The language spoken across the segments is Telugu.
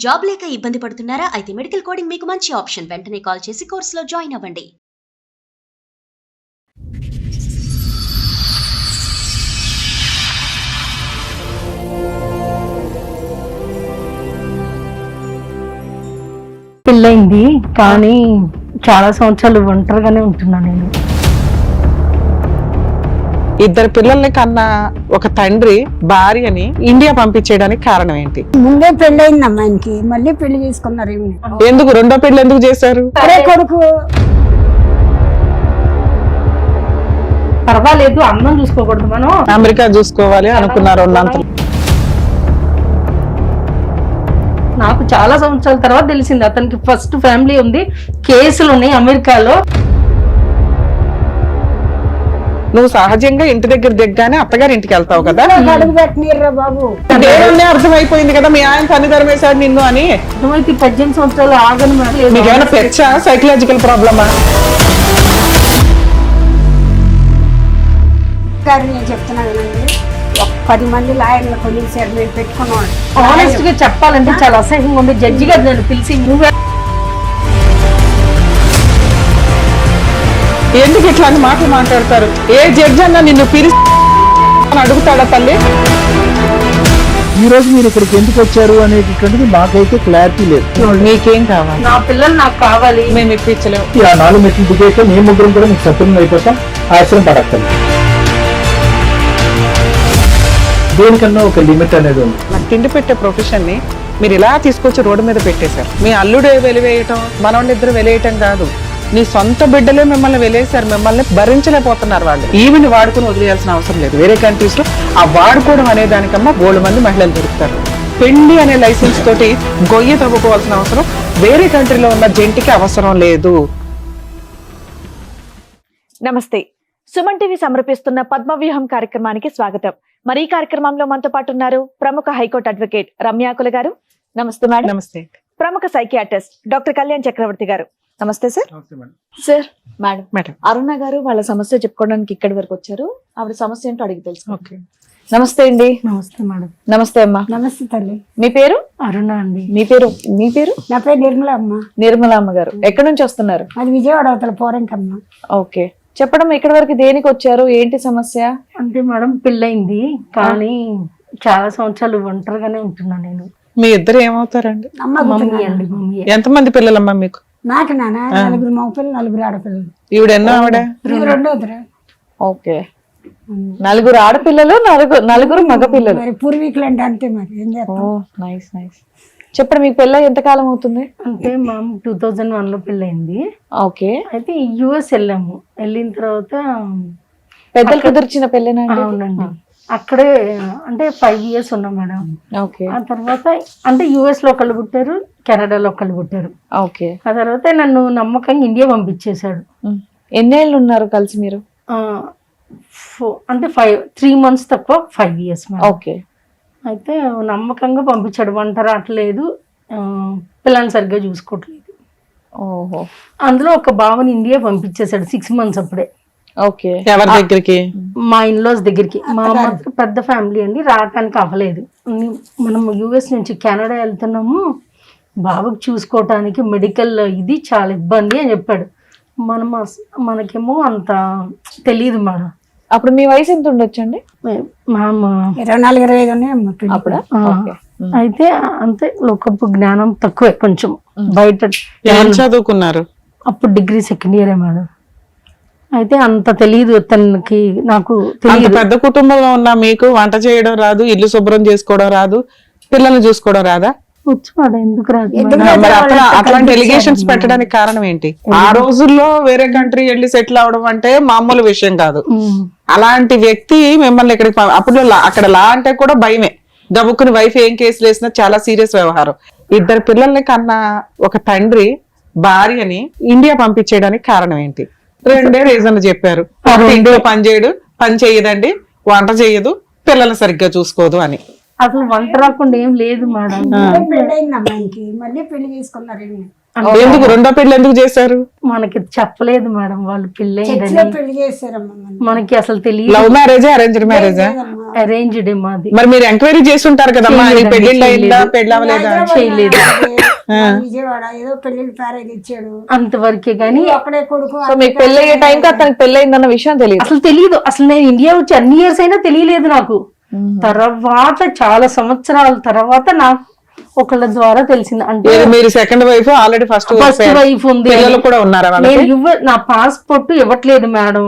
జాబ్ లేక ఇబ్బంది పడుతున్నారా? అయితే మెడికల్ కోడింగ్ మీకు మంచి ఆప్షన్. వెంటనే కాల్ చేసి కోర్సులో జాయిన్ అవ్వండి. పెళ్ళయింది కానీ చాలా సంవత్సరాలు ఒంటరిగానే ఉంటున్నా నేను. ఇద్దరు పిల్లల్ని కన్నా ఒక తండ్రి భార్యని ఇండియా పంపించేయడానికి కారణం ఏంటి? ముందే పెళ్ళయింది అమ్మాయికి, మళ్ళీ పెళ్లి చేసుకున్నారు. ఎందుకు రెండో పెళ్లి ఎందుకు చేశారు? అరే కొడుకు పర్వాలేదు, అన్నం చూసుకోకూడదు, మనం అమెరికా చూసుకోవాలి అనుకున్నారు ఉన్నంత. నాకు చాలా సంవత్సరాల తర్వాత తెలిసింది అతనికి ఫస్ట్ ఫ్యామిలీ ఉంది, కేసులు ఉన్నాయి అమెరికాలో. నువ్వు సహజంగా ఇంటి దగ్గర దిగ్గానే అత్తగారి ఇంటికి వెళ్తావు కదా. అడుగు పెట్టినీర్రా బాబు. దేవుణ్ణి అర్థమైపోయింది కదా మీ ఆయన పని ధర్మేశాడు నిన్ను అని. అర్థమైతే 18 సంవత్సరాలు ఆగను. మీకు ఏమైనా పెచ్చా, సైకలాజికల్ ప్రాబ్లమా? గారు నేను చెప్తున్నా కదండి, 10 మంది లాయర్లు కొలిసారు, మేము పెట్టుకున్నాం. ఆనెస్ట్ గా చెప్పాలంటే చాలా అసహ్యంగా ఉంది. జడ్జి గారు నన్ను పిలిచి నువ్వే ఎందుకు ఇట్లాంటి మాటలు మాట్లాడతారు? ఏ జడ్జి అన్నా నిన్ను పిలిచి అడుగుతాడా తల్లి? ఈ రోజు మీరు ఇక్కడికి ఎందుకు వచ్చారు అనేటటువంటిది మాకైతే క్లారిటీ లేదు. మీకేం కావాలి? నా పిల్లలు నాకు కావాలి. మేము ఇప్పించలేము. ఆ 4 మెట్లు దిగేస్తే మేము ముగ్గురం కూడా మీకు సత్యం అయిపోతాం. ఆశ్రయం పడక్కలు దేనికన్నా ఒక లిమిట్ అనేది ఉంది. నాకు తిండి పెట్టే ప్రొఫెషన్ ని మీరు ఇలా తీసుకొచ్చి రోడ్డు మీద పెట్టేశారు. మీ అల్లుడే వెలివేయటం, మనవాళ్ళిద్దరు వెలివేయటం కాదు, నీ సొంత బిడ్డలే మిమ్మల్ని వెలేశారు. మిమ్మల్ని భరించలేకపోతున్నారు వాళ్ళు. ఈవిని వాడుకుని వదిలేయాల్సిన అవసరం లేదు. వేరే కంట్రీస్ లో ఆ వాడుకోవడం అనే దానికన్నా 100 మంది మహిళలు దొరుకుతారు. పెళ్లి అనే లైసెన్స్ తోటి గొయ్యి తవ్వుకోవాల్సిన అవసరం వేరే కంట్రీలో ఉన్న జంటికి అవసరం లేదు. నమస్తే. సుమన్ టీవీ సమర్పిస్తున్న పద్మవ్యూహం కార్యక్రమానికి స్వాగతం. మరి ఈ కార్యక్రమంలో మనతో పాటు ఉన్నారు ప్రముఖ హైకోర్టు అడ్వకేట్ రమ్యాకుల గారు. నమస్తే మేడం. నమస్తే. ప్రముఖ సైకియాట్రిస్ట్ డాక్టర్ కళ్యాణ్ చక్రవర్తి గారు. నమస్తే సార్. సార్, మేడం మేడం అరుణ గారు వాళ్ళ సమస్య చెప్పుకోవడానికి ఇక్కడి వరకు వచ్చారు. ఆవిడ సమస్య ఏంటో అడిగి తెలుసు. ఓకే. నమస్తే అండి. నమస్తే మేడం. నమస్తే అమ్మా. నమస్తే తల్లి. మీ పేరు? అరుణ అండి. మీ పేరు? మీ పేరు? నా పేరు నిర్మల అమ్మ. నిర్మల అమ్మ గారు. ఎక్కడి నుంచి వస్తున్నారు? అది విజయవాడ అవతల పోరంకమ్మ. ఓకే, చెప్పడం. ఇక్కడి వరకు దేనికి వచ్చారు? ఏంటి సమస్య? అంటే మేడం పెళ్ళయింది కానీ చాలా సంవత్సరాలు ఒంటరిగానే ఉంటున్నా నేను. మీ ఇద్దరు ఏమవుతారండి? మమ్మీ అండి. మమ్మీ. ఎంతమంది పిల్లలమ్మా మీకు? నాకు నాన్న 4 మగపిల్లలు, 4 ఆడపిల్లలు. ఈవిడ ఎన్నో ఆవిడ? రెండోదిరా. ఓకే, 4 ఆడపిల్లలు, 4 మగ పిల్లలు. మరి పూర్వీకులు అంటే అంతే, మరి ఏం చేస్తాం. Nice nice. చెప్పండి, మీకు పెళ్ళ ఎంతకాలం అవుతుంది? అంటే మా 2001 లో పెళ్ళయింది. ఓకే. అయితే యుఎస్ వెళ్ళాము. వెళ్ళిన తర్వాత పెద్దలు కుదిర్చిన పెళ్ళేనా? అవునండి. అక్కడే అంటే 5 years ఉన్నాం మేడం. ఓకే. ఆ తర్వాత అంటే యుఎస్ లో ఒకళ్ళు పుట్టారు, కెనడాలో ఒకళ్ళు పుట్టారు. ఓకే. ఆ తర్వాత నన్ను నమ్మకంగా ఇండియా పంపించేశాడు. ఎన్నేళ్ళు ఉన్నారు కలిసి మీరు? అంటే 3 months తక్కువ 5 years మేడం. ఓకే. అయితే నమ్మకంగా పంపించాడు. వంట రావట్లేదు, పిల్లల్ని సరిగ్గా చూసుకోవట్లేదు. ఓహో. అందులో ఒక బావని ఇండియా పంపించేశాడు 6 months అప్పుడే. ఓకే. ఎవరి దగ్గరికి? మా ఇన్లాస్ దగ్గరికి. మా అమ్మ పెద్ద ఫ్యామిలీ అండి, రావటానికి అవ్వలేదు. మనం యుఎస్ నుంచి కెనడా వెళ్తున్నాము, బాబుకి చూసుకోవటానికి మెడికల్ ఇది చాలా ఇబ్బంది అని చెప్పాడు. మనకేమో అంత తెలియదు మేడం. అప్పుడు మీ వయసు ఎంత ఉండొచ్చండి? మా 24-25 ఉన్నాయి అమ్మ. అప్పుడా? అయితే అంతే, లోకపు జ్ఞానం తక్కువే కొంచెం. బయట ఏం చదువుకున్నారు? అప్పుడు డిగ్రీ 2nd year మేడం. అయితే అంత తెలియదు తనకి, నాకు తెలియదు. పెద్ద కుటుంబంలో ఉన్నా మీకు వంట చేయడం రాదు, ఇల్లు శుభ్రం చేసుకోవడం రాదు, పిల్లల్ని చూసుకోవడం రాదా? వచ్చాడు. ఎందుకు రాదు? మరి అట్లాంటి ఎలిగేషన్స్ పెట్టడానికి కారణం ఏంటి? ఆ రోజుల్లో వేరే కంట్రీ వెళ్ళి సెటిల్ అవడం అంటే మామూలు విషయం కాదు. అలాంటి వ్యక్తి మిమ్మల్ని ఇక్కడికి అప్పుడు అక్కడ లా అంటే కూడా భయమే. గబుక్కుని వైఫ్ ఏం కేసులు వేసినా చాలా సీరియస్ వ్యవహారం. ఇద్దరు పిల్లల్ని కన్నా ఒక తండ్రి భార్యని ఇండియా పంపించేయడానికి కారణం ఏంటి? 2 రీజన్లు చెప్పారు. ఇంట్లో పని చేయడు, పని చెయ్యదండి, వంట చెయ్యదు, పిల్లల్ని సరిగ్గా చూసుకోదు అని. అసలు వంట రాకుండా ఏం లేదు మేడం. పెళ్ళయింది అమ్మాయికి, మళ్ళీ పెళ్లి చేసుకున్నారు. ఎందుకు రెండో పెళ్లి ఎందుకు చేశారు? మనకి చెప్పలేదు మేడం వాళ్ళు పెళ్ళి పెళ్లి చేశారమ్మా. మనకి అసలు తెలియదు. లవ్ మ్యారేజా, అరేంజ్డ్ మ్యారేజా? అరేంజ్డ్ మాది. మరి మీరు ఎంక్వైరీ చేసి ఉంటారు కదమ్మా, ఆయన చేయలేదండి, పెళ్లిళ్ళు అయిందా చేయలేదు. పెళ్ళి అవ్వలేదా? చేయలేదు. విజయవాడ ఏదో పెళ్లి ప్యారేజ్ ఇచ్చాడు, అంతవరకే గానీ అక్కడే కొడుకు. సో మీకు పెళ్లి అయ్యే టైంకి అతనికి పెళ్లి అయిందన్న విషయం తెలియదు. అసలు తెలియదు. అసలు నేను ఇండియా వచ్చి అన్ని ఇయర్స్ అయినా తెలియలేదు నాకు. తర్వాత చాలా సంవత్సరాల తర్వాత నాకు ఒకళ్ళ ద్వారా తెలిసింది. అంటే మీరు second wife, already first wife ఉంది, పిల్లలు కూడా ఉన్నారా వాళ్ళకి? నేను నా పాస్పోర్ట్ ఇవ్వట్లేదు మేడం.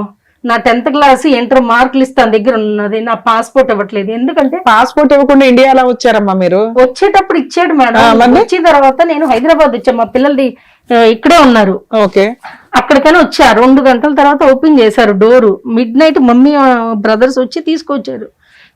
నా 10th క్లాస్ ఇంటర్ మార్కులు ఇస్తాను దగ్గర ఉన్నది, నా పాస్పోర్ట్ ఇవ్వట్లేదు. ఎందుకంటే పాస్పోర్ట్ ఇవ్వకుండా ఇండియా ఎలా వచ్చారమ్మా మీరు? వచ్చేటప్పుడు ఇచ్చాడు మేడం. వచ్చిన తర్వాత నేను హైదరాబాద్ వచ్చాను, మా పిల్లలది ఇక్కడే ఉన్నారు. ఓకే, అక్కడికైనా వచ్చా. 2 గంటల తర్వాత ఓపెన్ చేశారు door. Mid night mummy brothers వచ్చి తీసుకొచ్చారు.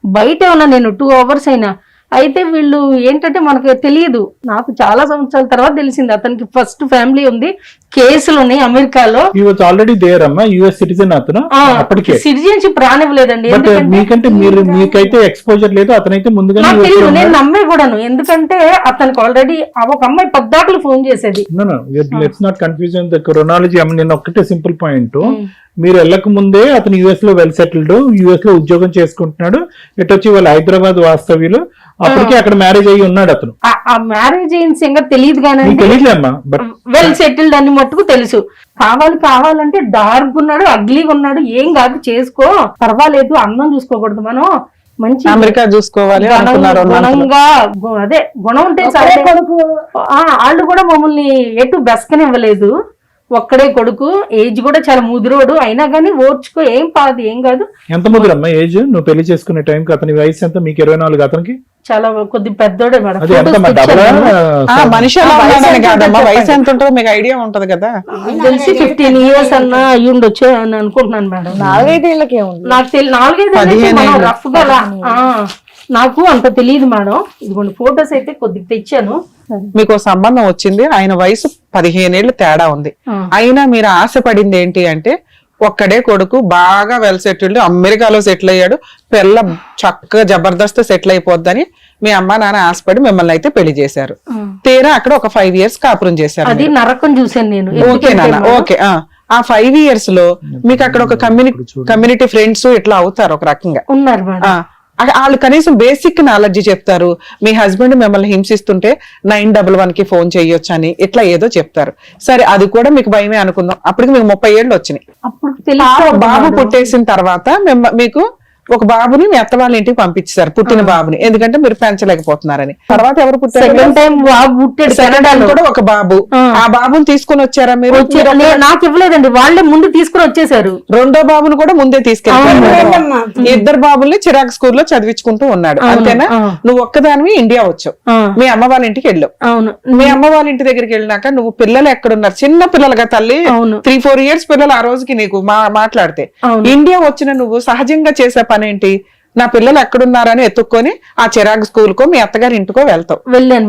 బయటే ఉన్నా నేను 2 hours అయినా. అయితే వీళ్ళు ఏంటంటే మనకు తెలియదు. నాకు చాలా సంవత్సరాల తర్వాత తెలిసింది అతనికి ఫస్ట్ ఫ్యామిలీ ఉంది, కేసులు ఉన్నాయి అమెరికాలో. ఈ వాజ్ ఆల్రెడీ దేర్ అమ్మా, యుఎస్ సిటిజన్ అతను అప్పటికే. సిటిజన్షిప్ రానివ్వలేదండి. బట్ మీకంటే మీకైతే ఎక్స్పోజర్ లేదు, అతనైతే ముందుగా నాకు తెలియదు, నేను నమ్మే కూడాను. ఎందుకంటే అతనికి ఆల్రెడీ ఒక అమ్మాయి పద్దాకులు ఫోన్ చేసేది. Let's not confusion the chronology. నేను ఒక్కటే సింపుల్ పాయింట్, మీరు వెళ్ళక ముందే అతను యుఎస్ లో వెల్ సెటిల్డ్, యుఎస్ లో ఉద్యోగం చేసుకుంటున్నాడు. ఇటు వచ్చి వాళ్ళు హైదరాబాద్ వాస్తవ్యులు, అప్పటికే అక్కడ మ్యారేజ్ అయ్యి ఉన్నాడు అతను. ఆ మ్యారేజ్ అయిన సంగతి తెలియదు కానీ తెలియదులేమ్మా, బట్ వెల్ సెటిల్డ్ అని మట్టుకు తెలుసు. కావాలంటే డార్క్ ఉన్నాడు, అగ్లీగా ఉన్నాడు, ఏం కాదు చేసుకో, పర్వాలేదు, అందం చూసుకోకూడదు మనం, మంచి అమెరికా చూసుకోవాలి అనుకున్నారు. గుణంగా అదే గుణం ఉంటే సరే. వాళ్ళు కూడా మమ్మల్ని ఎటు బెస్కని ఇవ్వలేదు. ఒక్కడే కొడుకు, ఏజ్ కూడా చాలా ముదురోడు, అయినా కానీ ఓర్చుకో, ఏం పాదు, ఏం కాదు. ఎంత ముదురమ్మా ఏజ్? నువ్వు పెళ్లి చేసుకునే టైంకి అతని వయసు ఎంత? మీకు 24, అతనికి చాలా కొద్ది పెద్దోడే మేడం. అది ఎంత మనిషి ఎలా ఉన్నాడని కాదమ్మా, వయసు ఎంత ఉంటుందో మీకు ఐడియా ఉంటది కదా. తెలిసి 15 years అన్నా అయ్యి ఉండొచ్చు అని అనుకుంటున్నాను మేడం. 4-5 ఏళ్ళకే ఉంది నాకు 4-5 రఫ్ గా నాకు అంత తెలియదు మేడం. ఇదిగోండి ఫొటోస్ అయితే కొద్దిగా తెచ్చాను. మీకు సంబంధం వచ్చింది, ఆయన వయసు 15 ఏళ్ళు తేడా ఉంది. అయినా మీరు ఆశపడింది ఏంటి అంటే, ఒక్కడే కొడుకు, బాగా వెల్ సెటిల్డ్, అమెరికాలో సెటిల్ అయ్యాడు, పిల్ల చక్కగా జబర్దస్త్ సెటిల్ అయిపోద్దని మీ అమ్మ నాన్న ఆశపడి మిమ్మల్ని అయితే పెళ్లి చేశారు. తీరా అక్కడ ఒక 5 years కాపురం చేశారు. అది నరకం చూసాను నేను. ఓకే నాన్న, ఓకే. ఆ 5 years లో మీకు అక్కడ ఒక కమ్యూనిటీ ఫ్రెండ్స్ ఇట్లా అవుతారు ఒక రకంగా ఉన్నారు మేడం. వాళ్ళు కనీసం బేసిక్ నాలెడ్జ్ చెప్తారు. మీ హస్బెండ్ మిమ్మల్ని హింసిస్తుంటే 911 కి ఫోన్ చేయొచ్చు అని ఇట్లా ఏదో చెప్తారు. సరే, అది కూడా మీకు భయమే అనుకుందాం. అప్పటికి మీకు 30 ఏళ్ళు వచ్చినాయి. అప్పుడు బాబు పుట్టేసిన తర్వాత మీకు ఒక బాబుని మీ అత్త వాళ్ళ ఇంటికి పంపించారు, పుట్టిన బాబుని, ఎందుకంటే మీరు పెంచలేకపోతున్నారని. తర్వాత ఎవరు పుట్టారు? సెకండ్ టైం బాబు పుట్టాడు కెనడాలో కూడా ఒక బాబు. ఆ బాబుని తీసుకుని వచ్చారా మీరు? నాకు ఇవ్వలేదండి, వాళ్ళే ముందు తీసుకుని వచ్చేసారు. రెండో బాబుని కూడా ముందే తీసుకెళ్ళారు. 2 బాబుల్ని చిరాక్ స్కూల్లో చదివించుకుంటూ ఉన్నాడు, అంతేనా? నువ్వు ఒక్కదానివి ఇండియా వచ్చావు, మీ అమ్మ వాళ్ళ ఇంటికి వెళ్ళావు. అవును. మీ అమ్మ వాళ్ళ ఇంటి దగ్గరికి వెళ్ళినాక నువ్వు పిల్లలు ఎక్కడున్నారు? చిన్న పిల్లలుగా తల్లి, 3-4 years పిల్లలు ఆ రోజుకి నీకు మాట్లాడితే. ఇండియా వచ్చిన నువ్వు సహజంగా చేసే ఏంటి? నా పిల్లలు ఎక్కడున్నారని ఎత్తుక్కొని ఆ చిరాగ్ స్కూల్ కో మీ అత్తగారి ఇంటికో వెళ్తావు.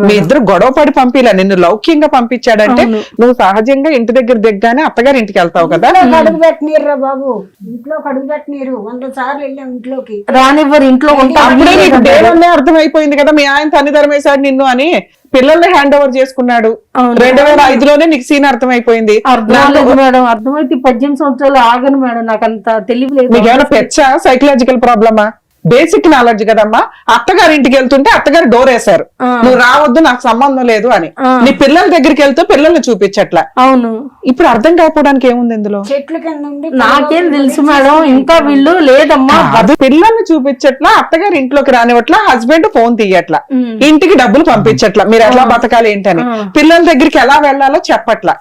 మీ ఇద్దరు గొడవ పడి పంపిలా, నిన్ను లౌక్యంగా పంపించాడంటే నువ్వు సహజంగా ఇంటి దగ్గర దిగ్గానే అత్తగారి ఇంటికి వెళ్తావు కదా. అడుగు పెట్టనీరు బాబు, ఇంట్లోకి అడుగు పెట్టనీరు. 100 సార్లు వెళ్ళాం ఇంట్లోకి, రానివ్వరు. ఇంట్లో అప్పుడే నీకు దేవుళ్ళే అర్థమైపోయింది కదా మీ ఆయన తన్ని ధర్మేశాడు నిన్ను అని. పిల్లల్ని హ్యాండ్ ఓవర్ చేసుకున్నాడు. 2005లోనే నీకు సీన్ అర్థమైపోయింది. అర్థం మేడం, అర్థమైతే 18 సంవత్సరాలు ఆగను మేడం, నాకు అంత తెలియలేదు. మీకు ఏమైనా పెచ్చా, సైకలాజికల్ ప్రాబ్లమా? బేసిక్ నాలెడ్జ్ కదమ్మా. అత్తగారి ఇంటికి వెళ్తుంటే అత్తగారు డోర్ వేశారు, నువ్వు రావద్దు, నాకు సంబంధం లేదు అని. నీ పిల్లల దగ్గరికి వెళ్తూ పిల్లల్ని చూపించట్లా. అవును. ఇప్పుడు అర్థం కాకపోవడానికి ఏముంది ఇందులో? చెట్ల కింద ఉండి నాకేం తెలుసు మేడం, ఇంకా వీళ్ళు లేదమ్మా. అది పిల్లల్ని చూపించట్లా, అత్తగారి ఇంట్లోకి రానివట్లా, హస్బెండ్ ఫోన్ తీయట్లా, ఇంటికి డబ్బులు పంపించట్లా, మీరు ఎట్లా బతకాలి ఏంటని, పిల్లల దగ్గరికి ఎలా వెళ్లాలో చెప్పట్లా.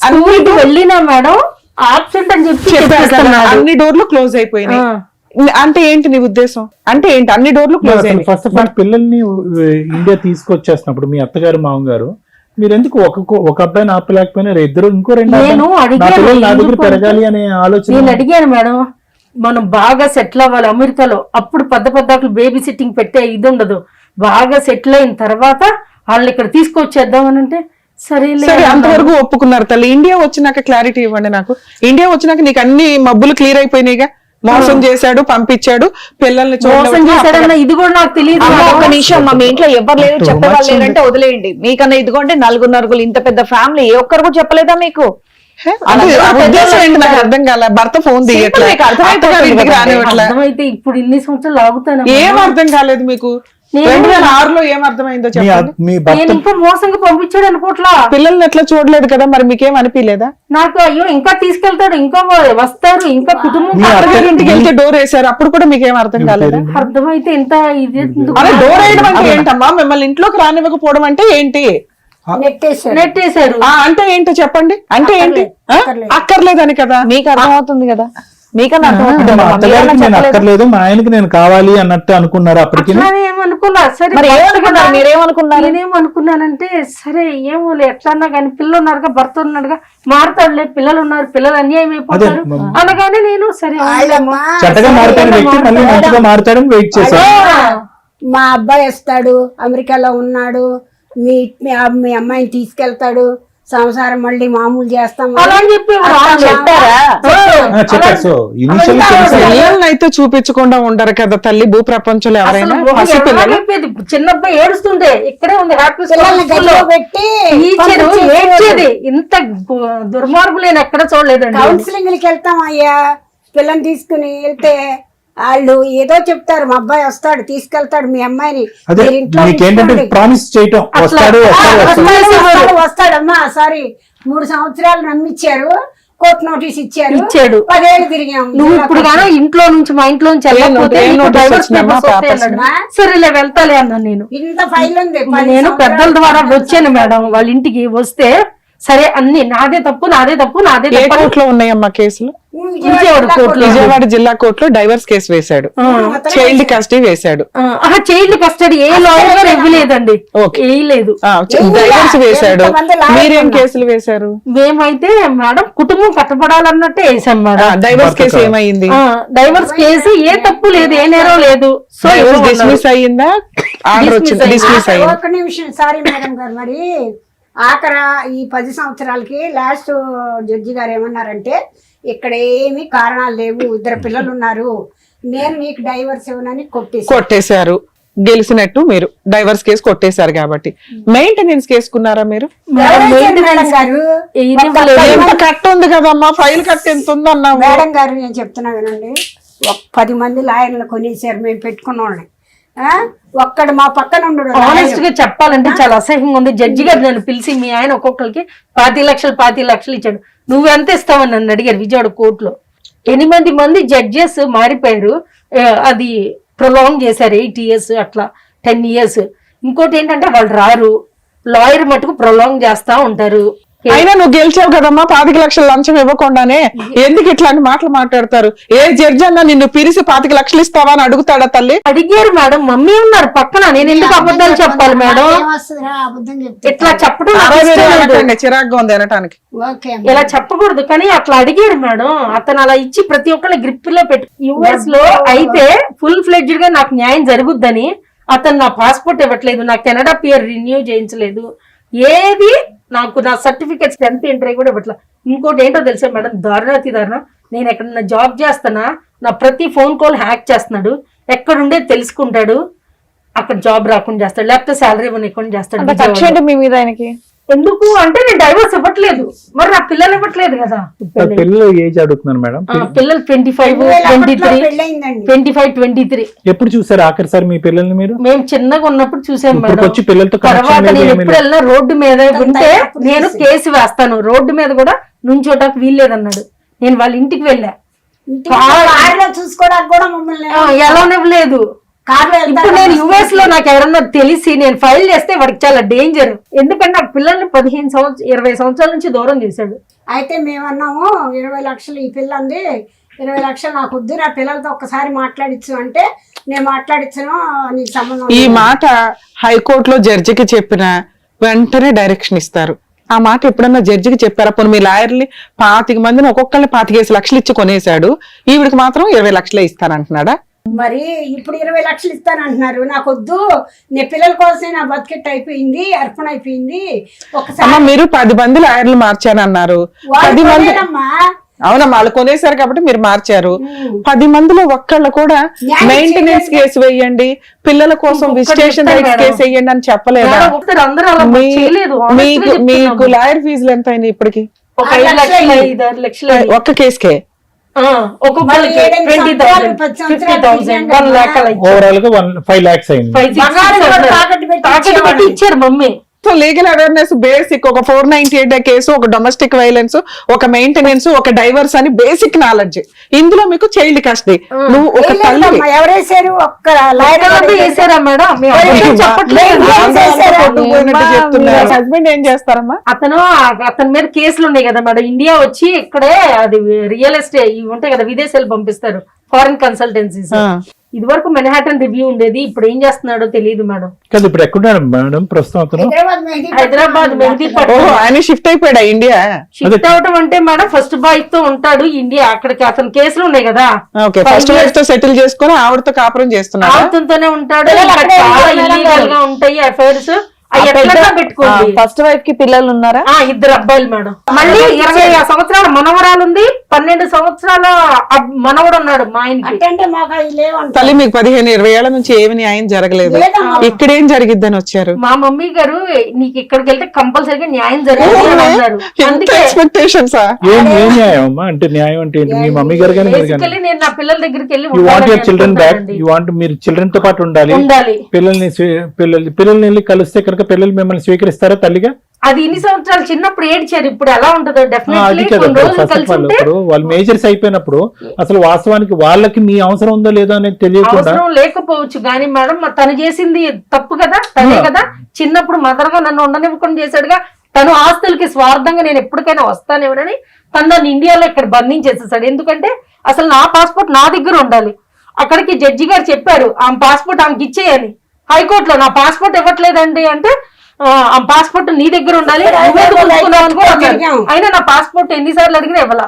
అన్నిటి వెళ్ళినా మేడం ఆబ్సెంట్ అని చెప్పి అన్ని డోర్లు క్లోజ్ అయిపోయినాయి. అంటే ఏంటి నీ ఉద్దేశం? అంటే ఏంటి అన్ని డోర్లు క్లోజ్ అయినాయి? ఫస్ట్ ఆఫ్ ఆల్ పిల్లల్ని ఇండియా తీసుకొచ్చేసినప్పుడు మీ అత్తగారు మామగారు మీరు ఎందుకు ఒక అబ్బాయిని ఆపలేకపోయినా ఇద్దరు ఇంకో 2 నా దగ్గర పెరగాలి అనే ఆలోచన? నేను అడిగాను మేడం, మనం బాగా సెటిల్ అవ్వాలి అమెరికాలో, అప్పుడు పెద్ద బేబీ సిట్టింగ్ పెట్టే ఇది ఉండదు. బాగా సెటిల్ అయిన తర్వాత వాళ్ళని ఇక్కడ తీసుకొచ్చేద్దామని అంటే సరే అంతవరకు ఒప్పుకున్నారు తల్లి. ఇండియా వచ్చినాక క్లారిటీ ఇవ్వండి నాకు. ఇండియా వచ్చినాక నీకు అన్ని మబ్బులు క్లియర్ అయిపోయినాయిగా. మోసం చేశాడు, పంపించాడు, పిల్లల్ని ఇది కూడా నాకు తెలియదు. ఒక నిమిషం, మా ఇంట్లో ఎవరు లేరు, చెప్పేవాళ్ళు లేరంటే వదిలేయండి. మీకన్నా ఇదిగోండి 4 ఇంత పెద్ద ఫ్యామిలీ, ఏ ఒక్కరు కూడా చెప్పలేదా మీకు? అంటే ఆ ఉద్దేశం ఏంటి నాకు అర్థం కాలే. భర్త ఫోన్ తీయట్లే, మీకు అర్థమైపోతుంది అత్తగారి ఇంటికి కదా. రానివ్వట్లే. అర్థమైతే ఇప్పుడు ఇన్ని సంవత్సరాలు ఆగుతాను. ఏం అర్థం కాలేదు మీకు? 2006లో ఏం అర్థమైందో చెప్పండి. మీ నేను భర్త ఇంకా మోసంగా పంపించాడు అనుకోట్లా. పిల్లల్ని ఎట్లా చూడలేదు కదా, మరి మీకేం అనిపించలేదా? నాకు అయ్యో ఇంకా తీసుకెళ్తాడు, ఇంకా వస్తారు, ఇంకా కుటుంబం మీ పక్కన అత్తగారి ఇంటికి వెళ్తే డోర్ వేసారు, అప్పుడు కూడా మీకేం అర్థం కాలేదా? అర్థమైతే ఎంత ఇది ఎందుకు? అలా డోర్ వేయడం అంటే ఏంటమ్మా? మిమ్మల్ని ఇంట్లోకి రానివ్వకపోవడం అంటే ఏంటి? నెట్టేశారు. నెట్టేశారు. అంటే ఏంటో చెప్పండి. అంటే ఏంటి? అక్కర్లేదని కదా. మీకు అర్థమవుతుంది కదా, మీకన్నా అంటే అర్థమవుతుంది మా కదా. అత్తగారికి నేను అక్కర్లేదు, మా ఆయనకి నేను కావాలి అన్నట్టు అనుకున్నారు అప్పటికి. అట్లానే ఏమనుకోలే. సరే మరి ఏమనుకున్నారు, మీరేమనుకున్నారు? నేనేమనుకున్నానంటే సరే ఏమోలే ఎట్లన్నా కానీ పిల్లలు ఉన్నారుగా, భర్త ఉన్నాడుగా, మారుతాడులే, పిల్లలు ఉన్నారు, పిల్లలు అన్యాయం అయిపోతారు అనగానే నేను సరే వాళ్ళమ్మా చెడ్డగా మారుతాడు వ్యక్తి మళ్ళీ మంచిగా మారుతాడని వెయిట్ చేశాను. మా అబ్బాయి వస్తాడు, అమెరికాలో ఉన్నాడు, మీ మీ అమ్మాయిని తీసుకెళ్తాడు, సంసారం మళ్ళీ మామూలు చేస్తాం అలా అని చెప్పి చెప్పారా? చెప్పారు. సో ఇనిషియల్ పిల్లల్ని అయితే చూపించకుండా ఉండరు కదా తల్లి భూప్రపంచంలో ఎవరైనా. చిన్న అబ్బాయి ఏడుస్తుంటే ఇక్కడే ఉంది హ్యాపీ పిల్లల్ని గదిలో పెట్టి ఏడ్చేది. ఇంత దుర్మార్గులు ఎక్కడ చూడలేదండి. కౌన్సిలింగ్లకి వెళ్తాం అయ్యా. పిల్లని తీసుకుని వెళ్తే వాళ్ళు ఏదో చెప్తారు, మా అబ్బాయి వస్తాడు తీసుకెళ్తాడు మీ అమ్మాయిని, అదే మీరు ఇంట్లో మీకేంటంటే ఉంచుకోండి. ప్రామిస్ చేయటం, వస్తాడు వస్తాడమ్మా. సారీ 3 సంవత్సరాలు నమ్మిచ్చారు, కోర్టు నోటీస్ ఇచ్చారు, ఇచ్చాడు. 10 ఏళ్ళు తిరిగాం. నువ్వు ఇప్పుడు గానో ఇంట్లో నుంచి మా ఇంట్లో నుంచి వెళ్ళకపోతే ఏం నీకు notice divorce వచ్చిందమ్మా, papers వస్తాయి papers అన్నాడు. సరేలే వెళ్తాలే అన్నాను నేను. ఇంత ఫైల్ ఉంది. 10 నేను పెద్దల సంవత్సరాలు ద్వారా వచ్చాను మేడం వాళ్ళ ఇంటికి. వస్తే సరే అన్ని నాదే తప్పు నాదే తప్పు నాదే ఏ తప్పు. కోర్టులో ఉన్నాయమ్మా కేసులు? విజయవాడ కోర్టులో. విజయవాడ జిల్లా కోర్టులో డైవర్స్ కేసు వేశాడు, చైల్డ్ కస్టడీ వేశాడు. చైల్డ్ కస్టడీ ఏ లాయర్ గారు ఇవ్వలేదండి, ఓకే. వేయలేదు. డైవర్స్ వేశాడు. మీరేం కేసులు వేశారు? మేమైతే మేడం కుటుంబం కట్టబడాలన్నట్టే వేసాం మేడం. డైవర్స్ కేసు ఏమైంది? డైవర్స్ కేసు ఏ తప్పు లేదు, ఏ నేరం లేదు. సో డిస్మిస్ అయ్యిందా? ఆర్డర్ వచ్చింది, డిస్మిస్ అయ్యింది. ఒక్క నిమిషం, సారీ మేడం గారు. మరి ఆఖర ఈ 10 సంవత్సరాలకి లాస్ట్ జడ్జి గారు ఏమన్నారంటే ఇక్కడ ఏమి కారణాలు లేవు, 2 పిల్లలు ఉన్నారు, నేను నీకు డైవర్స్ ఇవ్వనని కొట్టేశారు. గెలిచినట్టు మీరు డైవర్స్ కేసు కొట్టేశారు కాబట్టి మెయింటెనెన్స్ కేసుకున్నారా మీరు? గారు. ఎంత కట్ ఉంది కదమ్మా, ఫైల్ కట్ ఎంత ఉందన్నావు. మేడం గారు నేను చెప్తున్నా వినండి, 10 మంది లాయర్లు కొనేసారు మేము పెట్టుకున్న వాళ్ళని. ఒక్కడు మా పక్కన ఉండడు. ఆనెస్ట్ గా చెప్పాలంటే చాలా అసహ్యంగా ఉంది. జడ్జి గారు నన్ను పిలిచి మీ ఆయన ఒక్కొక్కరికి 25 లక్షలు ఇచ్చాడు, నువ్వెంత ఇస్తావని నన్ను అడిగారు విజయవాడ కోర్టులో. 8 మంది జడ్జెస్ మారిపోయారు, అది ప్రొలాంగ్ చేశారు 8 years అట్లా 10 years. ఇంకోటి ఏంటంటే వాళ్ళు రారు, లాయర్ మటుకు ప్రొలాంగ్ చేస్తా ఉంటారు. అయినా నువ్వు గెలిచావు కదమ్మా, 25 లక్షలు లంచం ఇవ్వకుండానే. ఎందుకు ఇట్లాంటి మాటలు మాట్లాడతారు? ఏ జడ్జి అన్నా నిన్ను పిలిచి 25 లక్షలు ఇస్తావా అని అడుగుతాడా తల్లి? అడిగారు మేడం, మమ్మీ ఉన్నారు పక్కన, నేను ఎందుకు అబద్ధాలు చెప్పాలి మేడం? అబద్ధం చెప్తే ఇట్లా చెప్పడం నాకు అదే ఇష్టం లేదు. అనకండి, చిరాగ్గా ఉంది అనటానికి. ఓకే ఇలా చెప్పకూడదు కానీ అట్లా అడిగారు మేడం. అతను అలా ఇచ్చి ప్రతి ఒక్కరిని గ్రిప్ లో పెట్టు. యుఎస్ లో అయితే ఫుల్ ఫ్లెడ్జ్డ్ గా నాకు న్యాయం జరుగుద్దని అతను నా పాస్పోర్ట్ ఇవ్వట్లేదు, నా కెనడా పియర్ రెన్యూ చేయించలేదు, ఏది నాకు నా సర్టిఫికెట్స్ 10th ఇంటర్ కూడా ఇవ్వట్లేదు. ఇంకోటి ఏంటో తెలుసా మేడం, దారుణాతి దారుణం, నేను ఎక్కడన్నా జాబ్ చేస్తానా నా ప్రతి ఫోన్ కాల్ హ్యాక్ చేస్తున్నాడు, ఎక్కడుండే తెలుసుకుంటాడు, అక్కడ జాబ్ రాకుండా చేస్తాడు, లేకపోతే శాలరీ ఇవ్వకుండా చేస్తాడు. మీ మీద ఆయనకి ఎందుకు అంటే నేను డైవర్స్ ఇవ్వట్లేదు, మరి నా పిల్లలు ఇవ్వట్లేదు కదా. పిల్లలు ఏజ్ అడుగుతున్నారు మేడం? పిల్లలు 25, 23, పెళ్ళయిందండి. 25, 23. ఎప్పుడు చూసారు ఆఖరిసారి మీ పిల్లల్ని మీరు? మేము చిన్నగా ఉన్నప్పుడు చూసాం ఇప్పుడు మేడం. వచ్చి పిల్లలతో తర్వాత కనెక్షన్ లేదు, నేను ఏమీ ఎప్పుడు లేదు. వెళ్ళినా రోడ్డు మీద ఉంటే నేను కేసు వేస్తాను, రోడ్డు మీద కూడా నుంచోటానికి వీల్లేదన్నాడు. నేను వాళ్ళ ఇంటికి వెళ్ళా, కార్లో చూసుకోవడానికి కూడా మమ్మల్ని ఎలానివ్వలేదు. ఇప్పుడు నేను యుఎస్ లో నాకు ఎవరన్నా తెలిసి నేను ఫైల్ చేస్తే వాడికి చాలా డేంజర్, ఎందుకంటే నాకు పిల్లల్ని 15 సంవత్సరాలు 20 సంవత్సరాల నుంచి దూరం చేశాడు. అయితే మేమన్నాము 20 లక్షలు ఈ పిల్ల అంది, 20 లక్షలు నాకు వద్దు, నా పిల్లలతో ఒక్కసారి మాట్లాడించు అంటే నేను మాట్లాడించను, నీకు సంబంధం ఈ లేదు. మాట హైకోర్టులో జడ్జికి చెప్పిన వెంటనే డైరెక్షన్ ఇస్తారు. ఆ మాట ఎప్పుడన్నా జడ్జికి చెప్పారా? పోనీ మీ లాయర్ని 25 మందిని ఒక్కొక్కరిని 25 లక్షలు ఇచ్చి కొనేశాడు, ఈవిడికి మాత్రం 20 లక్షలే ఇస్తానంటున్నాడా? మరి ఇప్పుడు 20 లక్షలు ఇస్తానంటున్నారు, నాకు వద్దు, నీ పిల్లల కోసం నా బతికెట్ అయిపోయింది, అర్పణ అయిపోయింది. ఒకసారి మీరు 10 మంది లాయర్లు మార్చానన్నారు. 10 మంది అవునమ్మా, వాళ్ళు కొనేశారు కాబట్టి మీరు మార్చారు. 10 మందిలో ఒక్కళ్ళు కూడా మెయింటెనెన్స్ కేసు వేయండి, పిల్లల కోసం విజిటేషన్ రైట్స్ కేసు వేయండి అని చెప్పలేదా? మీకు లాయర్ ఫీజులు ఎంత అయినాయి ఇప్పటికి? ఒక 5 లక్షలు 5-6 లక్షలు ఒక్క కేసుకే ఒక్కొక్కరికి మళ్ళీ 20,000 10 సంవత్సరాలు 50,000 1 lakh అలా ఇచ్చారు. ఓవరాల్ గా 5 lakhs అయింది. 5-6 బంగారం కూడా తాకట్టు పెట్టి తాకట్టు పెట్టి ఇచ్చారు mummy. So legal awareness basic ఒక 498 కేసు, ఒక డొమెస్టిక్ వైలెన్స్, ఒక మెయింటెనెన్స్, ఒక డైవర్స్ అని బేసిక్ నాలెడ్జ్. ఇందులో మీకు చైల్డ్ కస్టడీ. నువ్వు ఒక తల్లి లేదమ్మా, ఎవరేసారు ఒక్క ఎక్కడో వేసారా మేడం? మీ అబద్ధం చెప్పట్లేదు. చెప్తున్నారు. హస్బెండ్ ఏం చేస్తారమ్మా? అతని మీద కేసులు ఉన్నాయి కదా మేడం. ఇండియా వచ్చి ఇక్కడే అది రియల్ ఎస్టేట్ ఇవి ఉంటాయి కదా, విదేశాలు పంపిస్తారు ఫారిన్ కన్సల్టెన్సీస్. ఇది వరకు మెన్హాటన్ రివ్యూ ఉండేది, ఇప్పుడు ఏం చేస్తున్నాడో తెలియదు మేడం. కదా ఇప్పుడు ఎక్కడున్నాడు మేడం ప్రస్తుతం అతను? హైదరాబాద్ మెహదీపట్నం. ఆయన షిఫ్ట్ అయిపోయాడా ఇండియా? షిఫ్ట్ అవటం అంటే మేడం ఫస్ట్ బాయ్ తో ఉంటాడు ఇండియా. అక్కడికి అతను కేసులు ఉన్నాయి కదా, ఓకే, ఫస్ట్ వైఫ్ తో సెటిల్ చేసుకుని ఆవిడతో కాపురం చేస్తున్నాడు. ఆవిడతోనే ఉంటాడు. ఇంకా చాలా ఇల్లీగల్ గా ఉంటాయి అఫైర్స్. పెట్టుకోండి. ఫస్ట్ వైఫ్ కి పిల్లలు ఉన్నారా? 2 అబ్బాయిలు మేడం. మళ్ళీ 20 సంవత్సరాల మనవరాలు ఉంది, 12 సంవత్సరాల మనవడు ఉన్నాడు మా ఆయనకి. అంటే మాకు లేవంట. తల్లి మీకు 15-20 ఏళ్ల నుంచి ఏమి న్యాయం జరగలేదు, ఇక్కడేం జరిగిద్దని వచ్చారు? మా మమ్మీ గారు నీకు ఇక్కడికి వెళ్తే కంపల్సరీగా న్యాయం జరుగుతుంది అన్నారు. అందుకే ఎక్స్పెక్టేషన్స్ ఏం న్యాయం అమ్మా? అంటే న్యాయం అంటే ఏంటి? మీ మమ్మీ గారు కానీ బేసికల్లీ నేను నా పిల్లల దగ్గరికి వెళ్ళి you want your children back, you want మీరు చిల్డ్రన్ తో పాటు ఉండాలి. పిల్లల్ని వెళ్ళి కలిస్తే కనుక పిల్లలు మిమ్మల్ని స్వీకరిస్తారా తల్లిగా? అది ఇన్ని సంవత్సరాలు చిన్నప్పుడు ఏడ్చారు, ఇప్పుడు ఎలా ఉంటుందో అది డెఫినెట్లీ కదా కొన్ని రోజులు ఫస్ట్ ఆఫ్ కలిసి ఆల్. ఉంటే ఇప్పుడు వాళ్ళు మేజర్స్ అయిపోయినప్పుడు అసలు వాస్తవానికి వాళ్ళకి మీ అవసరం ఉందో లేదో అనేది తెలియకుండా అవసరం లేకపోవచ్చు కానీ మేడం తను చేసింది తప్పు కదా, తనే కదా చిన్నప్పుడు మదర్ గా నన్ను ఉండనివ్వకుండా చేశాడుగా. తను ఆస్తులకి స్వార్థంగా నేను ఎప్పటికైనా వస్తానేమోనని తను నన్ను ఇండియాలో ఇక్కడ బంధించేసేసాడు. ఎందుకంటే అసలు నా పాస్పోర్ట్ నా దగ్గర ఉండాలి. అక్కడికి జడ్జి గారు చెప్పారు ఆమె పాస్పోర్ట్ ఆమెకి ఇచ్చేయని. హైకోర్టులో నా పాస్పోర్ట్ ఇవ్వట్లేదండి అంటే ఆ పాస్పోర్ట్ నీ దగ్గర ఉండాలి, అయినా నా పాస్పోర్ట్ ఎన్నిసార్లు అడిగినా ఇవ్వాల.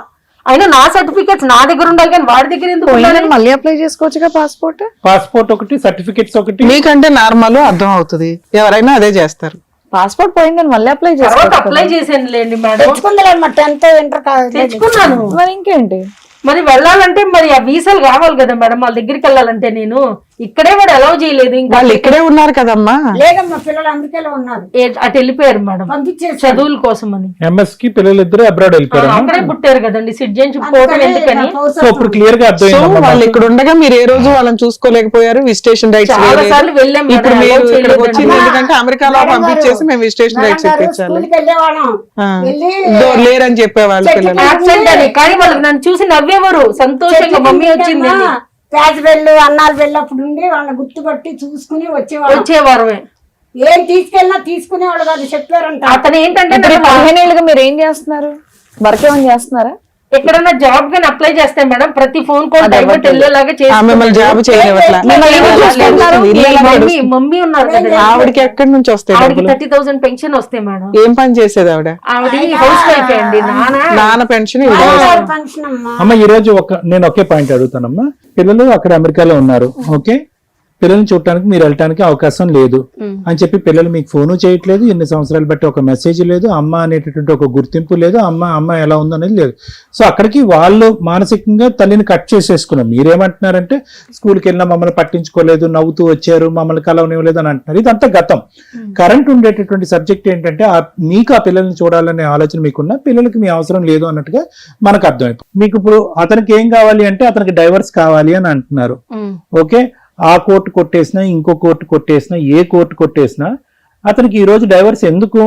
అయినా నా సర్టిఫికేట్స్ నా దగ్గర ఉండాలి కానీ వాడి దగ్గర ఎందుకు ఉండాలి? మళ్ళీ అప్లై చేసుకోవచ్చుగా పాస్పోర్ట్ ఒకటి, సర్టిఫికెట్స్ ఒకటి. మీకంటే నార్మల్ అర్థం అవుతుంది, ఎవరైనా అదే చేస్తారు. పాస్పోర్ట్ పోయిందని మళ్ళీ అప్లై తర్వాత అప్లై చేసాను లేండి మేడం. తెచ్చుకుందలేమ్మా 10th ఇంటర్ తెచ్చుకున్నాను. మరి ఇంకేంటి, మరి వెళ్ళాలంటే మరి ఆ వీసాలు కావాలి కదా మేడం. వాళ్ళ దగ్గరికి వెళ్ళాలంటే నేను ఇక్కడే వాడు అలౌ చేయలేదు. ఇంకా వాళ్ళు ఇక్కడే ఉన్నారు కదమ్మా. లేదమ్మా, పిల్లలు అమెరికాలో ఉన్నారు, అటు వెళ్ళిపోయారు మేడం పంపించేసి చదువుల కోసం అని. ఎంఎస్ కి పిల్లలు ఇద్దరు అబ్రాడ్ వెళ్ళిపోయారు. అక్కడే పుట్టారు కదండి, సిటిజన్షిప్ పోవడం ఎందుకని. సో ఇప్పుడు క్లియర్ గా సో అర్థమైంది. వాళ్ళు ఇక్కడ ఉండగా మీరు ఏ రోజు వాళ్ళని చూసుకోలేకపోయారు. విజిటేషన్ రైట్స్ చాలా సార్లు వెళ్ళాం మేడం, ఇప్పుడు మీరు allow ఇక్కడికి చేయలేదండి. వచ్చింది ఎందుకంటే అమెరికాలో పంపించేసి మేము విజిటేషన్ రైట్స్ ఇప్పించాలి. స్కూల్కి వెళ్ళేవాళ్ళం, వెళ్ళి లేరని చెప్పేవాళ్ళు పిల్లలు. Absent అని. కానీ వాళ్ళు నన్ను చూసి నవ్వేవారు సంతోషంగా, మమ్మీ వచ్చింది అని. ప్యాచ్ వెళ్ళు అన్నాలు వెళ్ళినప్పుడు ఉండి వాళ్ళని గుర్తుపట్టి చూసుకుని వచ్చేవారు. ఏం తీసుకెళ్ళినా తీసుకునేవాళ్ళు కాదు, చెప్పారంట. అతను ఏంటంటే 15 ఏళ్ళుగా మీరు ఏం చేస్తున్నారు? వర్క్ ఏమైనా చేస్తున్నారా? ఎక్కడన్నా జాబ్ గాని అప్లై చేస్తే మేడం ప్రతి ఫోన్ కాల్ డైవర్ట్ వెళ్ళేలాగా మిమ్మల్ని జాబ్ చేయలేవట్లా. మమ్మీ ఉన్నారు కదా, ఆవిడకి ఎక్కడి నుంచి వస్తాయి? ఆవిడకి 30,000 పెన్షన్ వస్తాయి మేడం. ఏం పని చేసేది ఆవిడ? ఆవిడ హౌస్ వైఫ్ అండి. నాన్న పెన్షన్ ఫంక్షన్ అమ్మా. అమ్మ ఈ రోజు నేను ఒకే పాయింట్ అడుగుతానమ్మా. పిల్లలు అక్కడ అమెరికాలో ఉన్నారు, ఓకే, పిల్లల్ని చూడటానికి మీరు వెళ్ళటానికి అవకాశం లేదు అని చెప్పి పిల్లలు మీకు ఫోను చేయట్లేదు, ఎన్ని సంవత్సరాలు బట్టి ఒక మెసేజ్ లేదు, అమ్మ అనేటటువంటి ఒక గుర్తింపు లేదు, అమ్మ ఎలా ఉందో అనేది లేదు. సో అక్కడికి వాళ్ళు మానసికంగా తల్లిని కట్ చేసేసుకున్నారు. మీరేమంటున్నారంటే స్కూల్కి వెళ్ళినా మమ్మల్ని పట్టించుకోలేదు, నవ్వుతూ వచ్చారు, మమ్మల్ని కలవనివ్వలేదు అని అంటున్నారు. ఇదంతా గతం. కరెంట్ ఉండేటటువంటి సబ్జెక్ట్ ఏంటంటే మీకు ఆ పిల్లల్ని చూడాలనే ఆలోచన మీకున్నా, పిల్లలకి మీ అవసరం లేదు అన్నట్టుగా మనకు అర్థమైపోయింది. మీకు ఇప్పుడు అతనికి ఏం కావాలి అంటే అతనికి డైవర్స్ కావాలి అని అంటున్నారు, ఓకే. ఆ కోర్టు కొట్టేసినా, ఇంకో కోర్టు కొట్టేసినా, ఏ కోర్టు కొట్టేసినా అతనికి ఈ రోజు డైవర్స్ ఎందుకు?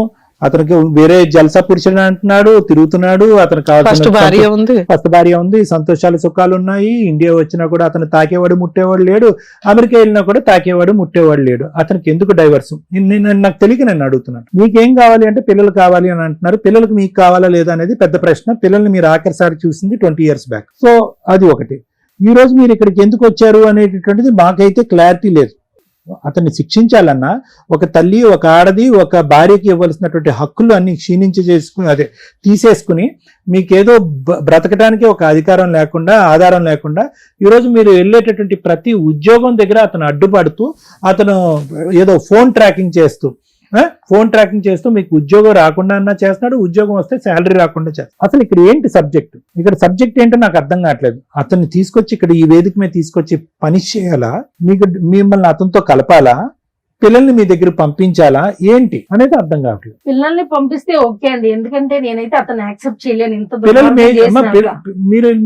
అతనికి వేరే జల్సా పురుషుడు అంటున్నాడు, తిరుగుతున్నాడు, అతనికి ఫస్ట్ భార్య ఉంది, సంతోషాలు సుఖాలు ఉన్నాయి. ఇండియా వచ్చినా కూడా అతను తాకేవాడు ముట్టేవాడు లేడు, అమెరికా వెళ్ళినా కూడా తాకేవాడు ముట్టేవాడు లేడు. అతనికి ఎందుకు డైవర్స్? నాకు తెలియక నేను అడుగుతున్నాను. మీకేం కావాలి అంటే పిల్లలు కావాలి అని అంటున్నారు. పిల్లలకు మీకు కావాలా లేదా అనేది పెద్ద ప్రశ్న. పిల్లల్ని మీరు ఆఖరిసారి చూసింది 20 years బ్యాక్. సో అది ఒకటి. ఈ రోజు మీరు ఇక్కడికి ఎందుకు వచ్చారు అనేటటువంటిది మాకైతే క్లారిటీ లేదు. అతన్ని శిక్షించాలన్నా ఒక తల్లి, ఒక ఆడది, ఒక భార్యకి ఇవ్వాల్సినటువంటి హక్కులు అన్ని తీసేసుకుని మీకేదో బ్రతకడానికి ఒక అధికారం లేకుండా, ఆధారం లేకుండా ఈరోజు మీరు వెళ్ళేటటువంటి ప్రతి ఉద్యోగం దగ్గర అతను అడ్డుపడుతూ, అతను ఏదో ఫోన్ ట్రాకింగ్ చేస్తూ మీకు ఉద్యోగం రాకుండా అన్నా చేస్తున్నాడు, ఉద్యోగం వస్తే శాలరీ రాకుండా చేస్తాడు. అసలు ఇక్కడ ఏంటి సబ్జెక్ట్? ఇక్కడ సబ్జెక్ట్ ఏంటో నాకు అర్థం కావట్లేదు. అతన్ని తీసుకొచ్చి ఇక్కడ ఈ వేదిక మీద తీసుకొచ్చి పని చేయాలా, మిమ్మల్ని అతనితో కలపాలా, పిల్లల్ని మీ దగ్గర పంపించాలా ఏంటి అనేది అర్థం కావట్లేదు. పిల్లల్ని పంపిస్తే ఓకే అండి, ఎందుకంటే నేనైతే అతను యాక్సెప్ట్ చేయలేను. ఇంత పిల్లలు దుర్మార్గం అమ్మా, చేసినాక.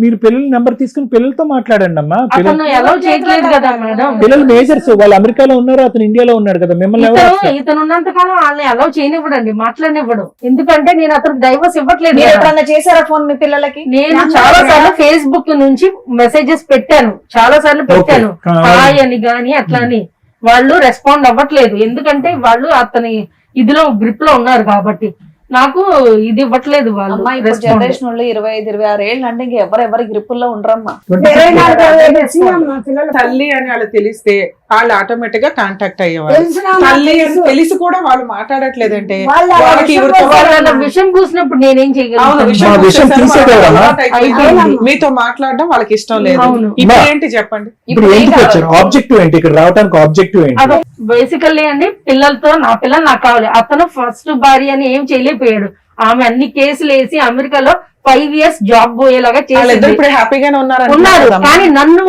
మీరు పిల్లల నెంబర్ తీసుకుని పిల్లలతో మాట్లాడండి అమ్మా. అతను ఎలా చేయట్లేదు కదా మేడం. పిల్లలు మేజర్స్, వాళ్ళు అమెరికాలో ఉన్నారు, అతను ఇండియాలో ఉన్నాడు కదా, మిమ్మల్ని ఎవరు ఇతను ఉన్నంత కాలం వాళ్ళని అలౌ చేయనివ్వడండి, మాట్లాడినివ్వడు. ఎందుకంటే నేను అతనికి డైవర్స్ ఇవ్వట్లేదు మీరు కదా. ఎప్పుడన్నా చేశారా ఫోన్ మీ పిల్లలకి? నేను చాలా సార్లు ఫేస్బుక్ నుంచి మెసేజెస్ పెట్టాను, చాలా సార్లు పెట్టాను, హాయ్ అని గాని అట్లా అని. వాళ్ళు రెస్పాండ్ అవ్వట్లేదు, ఎందుకంటే వాళ్ళు అతని ఇదిలో గ్రిప్ లో ఉన్నారు కాబట్టి. నాకు ఇది ఇవ్వట్లేదు వాళ్ళు. అమ్మా ఇప్పుడు జనరేషన్ వాళ్ళు 25-26 ఏళ్ళు అంటే ఇంక ఎవరెవరి గ్రిప్పుల్లో ఉండరమ్మా. 24 వచ్చినాయమ్మా పిల్లలు. తల్లి అని వాళ్ళు తెలిస్తే వాళ్ళు ఆటోమేటిక్ గా కాంటాక్ట్ అయ్యేవాళ్ళు. తెలిసినా తల్లి అని తెలుసు. తెలిసి కూడా వాళ్ళు మాట్లాడట్లేదంటే వాళ్ళ వాళ్ళకి విషయం ఎవరితో వాళ్ళ విషయం పూసినప్పుడు నేనేం అవును, చేయగలను? విషయం మా విషయం చూసేసారు, తీసేదేవరమ్మా? వాళ్ళకి అలవాటు అయిపోయింది. అయిపోయింది. మీతో మాట్లాడడం వాళ్ళకి ఇష్టం లేదు. అవును. ఇప్పుడు మా- ఏంటి చెప్పండి? ఇప్పుడు ఎందుకు వచ్చారు? ఆబ్జెక్టివ్ ఏంటి ఇక్కడ రావడానికి? ఆబ్జెక్టివ్ ఏంటి? అదే బేసికల్లీ అండి, పిల్లలతో నా పిల్లలు నాకు కావాలి. అతను ఫస్ట్ భార్య అని ఏం చేయలేకపోయాడు. ఆమె అన్ని కేసులు వేసి అమెరికాలో 5 years జాబ్ పోయేలాగా వాళ్ళిద్దరు చేసింది. ఇప్పుడు హ్యాపీగానే ఉన్నారు, ఉన్నారు. కానీ నన్ను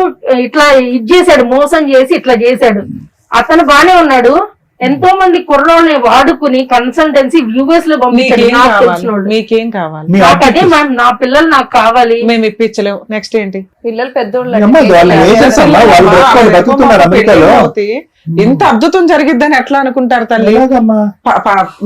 ఇట్లా ఇది చేశాడు, మోసం చేసి ఇట్లా చేశాడు. అతను బానే ఉన్నాడు. ఎంతో మంది కుర్రోల్ని వాడుకుని కన్సల్టెన్సీ యూఎస్ లో పంపించాడు. మీకేం నాకు కావాలి? తెలిసిన వాళ్ళు. మీకేం కావాలి? మీ నాకు అదే objective. మ్యామ్, నా పిల్లలు నాకు కావాలి. మేము ఇప్పించలేము. నెక్స్ట్ ఏంటి? పిల్లలు పెద్దోళ్ళు అమ్మా, వాళ్ళ ఏజెస్ అమ్మా, వాళ్ళు బ్రతుకుని బతుకుతున్నారు అమెరికాలో. ఇంత అద్భుతం జరిగిద్దని ఎట్లా అనుకుంటారు తల్లి? ఎలాగమ్మా?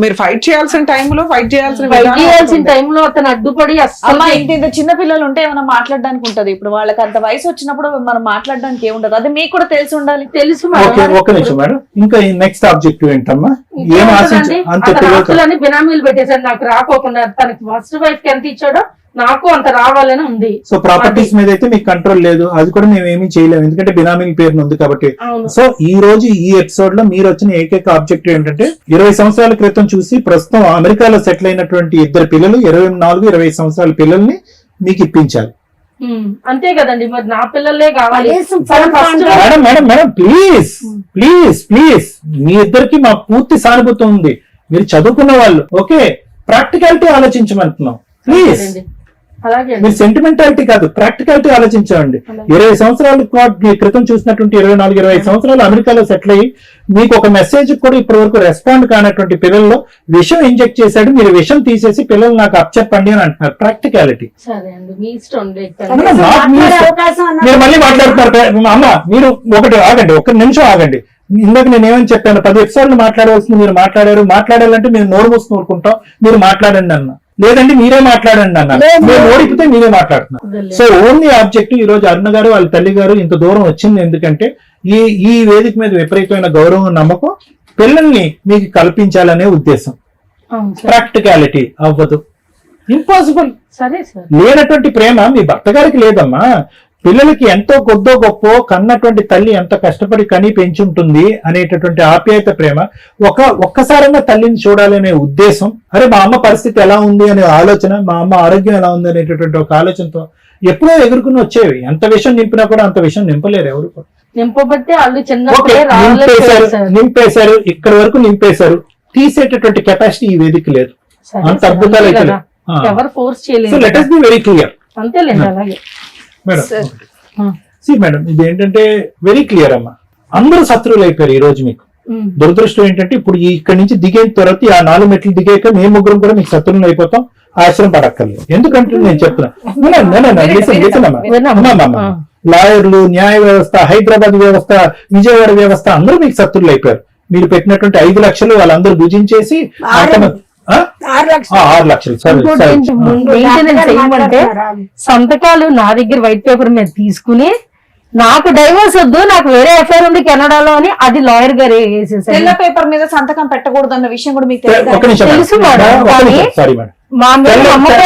మీరు ఫైట్ చేయాల్సిన టైంలో ఫైట్ చేయాల్సిన ఫైట్ విధానం చేయాల్సిన ఉంటుంది. టైంలో అతను అడ్డుపడి అస్సలు అమ్మా ఇంత చిన్న పిల్లలు ఉంటే ఏమైనా మాట్లాడడానికి ఉంటది. ఇప్పుడు వాళ్ళకి అంత వయసు వచ్చినప్పుడు మనం మాట్లాడడానికి ఏముండదు. అది మీకు కూడా తెలిసి ఉండాలి. తెలుసు ఓకే, మేడం. ఒక్క నిమిషం మేడం. ఇంకా నెక్స్ట్ ఆబ్జెక్టివ్ ఏంటమ్మా? ఏం ఆశించ ఇంకేముంటుందండి? అంత అతను పిల్లలతో ఆస్తులని బినామీలు పెట్టేశాడు, నాకు రాకోకుండా. తనకి ఫస్ట్ వైఫ్ కి ఎంత ఇచ్చాడో నాకు అంత రావాలని ఉంది. సో ప్రాపర్టీస్ మీద అయితే మీకు కంట్రోల్ లేదు, అది కూడా మేము ఏమీ చేయలేము, ఎందుకంటే బినామీ పేరు ఉంది కాబట్టి. అవును. సో ఈ రోజు ఈ ఎపిసోడ్ లో మీరు వచ్చిన ఏకైక ఆబ్జెక్టివ్ ఏంటంటే 20 సంవత్సరాల క్రితం చూసి ప్రస్తుతం అమెరికాలో సెటిల్ అయినటువంటి ఇద్దరు పిల్లలు, 24-20 సంవత్సరాల పిల్లల్ని మీకు ఇప్పించాలి. అంతే కదండి, మరి నా పిల్లలే కావాలి. కనీసం తను phone first contact madam madam madam please please please, మీ ఇద్దరికి మా పూర్తి సానుభూతి ఉంది. మీరు చదువుకున్న వాళ్ళు, ఓకే, ప్రాక్టికాలిటీ ఆలోచించమంటున్నాం ప్లీజ్. అండి. అలాగే అండి. మీరు సెంటిమెంటాలిటీ కాదు, ప్రాక్టికాలిటీ ఆలోచించండి. 20 సంవత్సరాల క్రితం చూసినటువంటి 24-25 సంవత్సరాలు అమెరికాలో సెటిల్ అయ్యి మీకు ఒక మెసేజ్ కూడా ఇప్పటి వరకు రెస్పాండ్ కానటువంటి పిల్లల్లో విషం ఇంజెక్ట్ చేశాడు. మీరు విషం తీసేసి పిల్లలు నాకు అప్పచెప్పండి అని అంటున్నారు. ప్రాక్టికాలిటీ. సరే అండి, మీ ఇష్టం. కనీసం మాట్లాడే అవకాశం అన్నది మీరు మళ్ళీ మాట్లాడుతున్నారు. అమ్మ, మీరు ఒకటి ఆగండి, ఒక్క నిమిషం ఆగండి. ఇందాక నేను ఏమని చెప్పాను? 10 ఎపిసోడ్లు మాట్లాడవలసింది మీరు మాట్లాడారు. మాట్లాడాలంటే మీరు నోరు మూసుకుని ఊరుకుంటాం. మీరు మాట్లాడండి అన్న, లేదంటే మీరే మాట్లాడండి అన్న. మీరు ఓడిపితే మీరే మాట్లాడుతున్నారు. సో ఓన్లీ ఆబ్జెక్టివ్ ఈ రోజు అరుణ గారు వాళ్ళ తల్లి గారు ఇంత దూరం వచ్చింది ఎందుకంటే ఈ వేదిక మీద విపరీతమైన గౌరవం, నమ్మకం, పిల్లల్ని మీకు కల్పించాలనే ఉద్దేశం. ప్రాక్టికాలిటీ అవ్వదు, ఇంపాసిబుల్. సరే సార్. లేనటువంటి ప్రేమ మీ భర్త గారికి లేదమ్మా. పిల్లలకి ఎంతో కొద్దో గొప్ప కన్నటువంటి తల్లి ఎంత కష్టపడి కని పెంచుంటుంది అనేటటువంటి ఆప్యాయత, ప్రేమ ఒక్కసారైనా తల్లిని చూడాలనే ఉద్దేశం. అరే మా అమ్మ పరిస్థితి ఎలా ఉంది అనే ఆలోచన, మా అమ్మ ఆరోగ్యం ఎలా ఉంది అనేటటువంటి ఒక ఆలోచనతో ఎప్పుడో ఎగురుకుని వచ్చేవి. ఎంత విషయం నింపినా కూడా అంత విషయం నింపలేరు ఎవరు. నింపబట్టే వాళ్ళు ఓకే, చిన్నప్పుడే నింపేశారు, ఇక్కడ వరకు నింపేశారు. తీసేటటువంటి కెపాసిటీ ఈ వేదిక లేదు. అంత అద్భుతాలు అయితే లేవు. ఎవరు ఫోర్స్ సో చేయలేదు. Let us be very clear. అంతేలేండి. అలాగే మేడం సి మేడం, ఇది ఏంటంటే వెరీ క్లియర్ అమ్మా. అందరూ శత్రువులు అయిపోయారు ఈ రోజు మీకు. దురదృష్టం ఏంటంటే ఇప్పుడు ఇక్కడి నుంచి దిగే తర్వాత ఆ 4 మెట్లు దిగాక మేము ముగ్గురం కూడా మీకు శత్రువులు అయిపోతాం. ఆశ్రమం పడక్కర్లేదు. ఎందుకంటే నేను చెప్తున్నా, లాయర్లు, న్యాయ వ్యవస్థ, హైదరాబాద్ వ్యవస్థ, విజయవాడ వ్యవస్థ అందరూ మీకు శత్రువులు అయిపోయారు. మీరు పెట్టినటువంటి 5 లక్షలు వాళ్ళందరూ భుజించేసి 6 లక్షలు 6 లక్షలు మెయింటెనెన్స్ ఏమంటే సంతకాలు నా దగ్గర వైట్ పేపర్ మీద తీసుకుని నాకు డైవర్స్ వద్దు, నాకు వేరే ఎఫ్ఐఆర్ ఉంది కెనడాలో అని అది లాయర్ గారు వేసేసారు. తెల్ల పేపర్ మీద సంతకం పెట్టకూడదు అన్న విషయం కూడా మీకు ఒక నిమిషం తెలుసు మేడం, కానీ సారీ మేడం. మా మీద నమ్మకం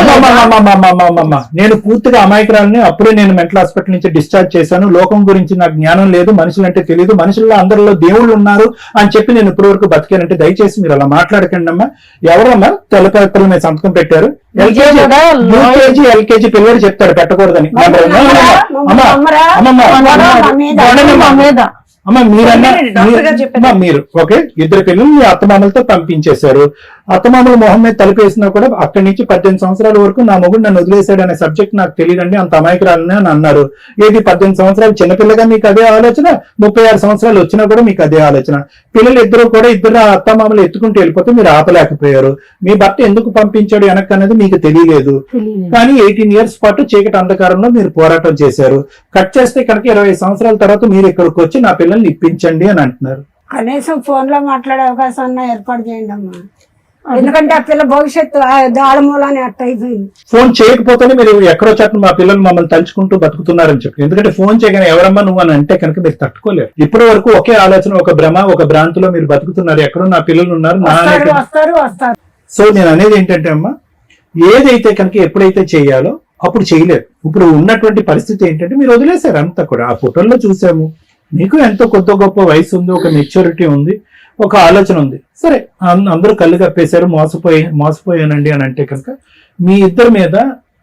లేదా? నేను పూర్తిగా అమాయకురాలని. అప్పుడే నేను మెంటల్ హాస్పిటల్ నుంచి డిశ్చార్జ్ చేశాను. లోకం గురించి నాకు జ్ఞానం లేదు, మనుషులంటే తెలియదు, మనుషుల్లో అందరిలో దేవుళ్ళు ఉన్నారు అని చెప్పి నేను ఇప్పటి వరకు బతికానంటే దయచేసి మీరు అలా మాట్లాడకండి అమ్మా. ఎవరమ్మా తెల్ల పేపర్ల మీద సంతకం పెట్టారు? ఎల్కేజీ పిల్లలు చెప్తాడు పెట్టకూడదని. అమ్మ మీరన్నా మీరు ఓకే, 2 పిల్లలు మీ అత్తమామలతో పంపించేశారు. అత్తమామల మొహం మీద తలుపేసినా కూడా అక్కడి నుంచి 18 సంవత్సరాల వరకు నా మొగుడు నన్ను వదిలేశాడు అనే సబ్జెక్ట్ నాకు తెలియదండి, అంత అమాయకురాలని అని అన్నారు. ఏది 18 సంవత్సరాలు చిన్నపిల్లగా మీకు అదే ఆలోచన, 36 సంవత్సరాలు వచ్చినా కూడా మీకు అదే ఆలోచన. పిల్లలు ఇద్దరు అత్తమామలు ఎత్తుకుంటూ వెళ్ళిపోతే మీరు ఆపలేకపోయారు. మీ భర్త ఎందుకు పంపించాడు వెనక్కి అనేది మీకు తెలియలేదు. కానీ 18 ఇయర్స్ పాటు చీకటి అంధకారంలో మీరు పోరాటం చేశారు. కట్ చేస్తే కనుక 20 సంవత్సరాల తర్వాత మీరు ఇక్కడికి వచ్చి నా పిల్లల్ని ఇప్పించండి అని అంటున్నారు. కనీసం ఫోన్ లో మాట్లాడే అవకాశం అన్నా ఏర్పాటు చేయండి అమ్మా, ఎందుకంటే ఆ పిల్ల భవిష్యత్తు దాడి మూలాన్ని అట్ట అయిపోయింది. ఫోన్ చేయకపోతేనే మీరు ఎక్కడో చట్టం మా పిల్లలు మమ్మల్ని తలుచుకుంటూ బతుకుతున్నారని చెప్పి, ఎందుకంటే ఫోన్ చేయగానే ఎవరమ్మా నువ్వు అని అంటే కనుక మీరు తట్టుకోలేరు. ఇప్పటి వరకు ఒకే ఆలోచన, ఒక భ్రమ, ఒక భ్రాంతిలో మీరు బతుకుతున్నారు. ఎక్కడో నా పిల్లలు ఉన్నారు వస్తారు. సో నేను అనేది ఏంటంటే అమ్మా, ఏదైతే కనుక ఎప్పుడైతే చేయాలో అప్పుడు చేయలేరు. ఇప్పుడు ఉన్నటువంటి పరిస్థితి ఏంటంటే మీరు వదిలేశారు అంతా కూడా. ఆ ఫోటోల్లో చూసాము, మీకు ఎంతో కొద్ది గొప్ప వయసు ఉంది, ఒక మెచ్యూరిటీ ఉంది, ఒక ఆలోచన ఉంది. సరే అందరూ కళ్ళు కప్పేశారు, మోసపోయానండి అని అంటే కనుక మీ ఇద్దరి మీద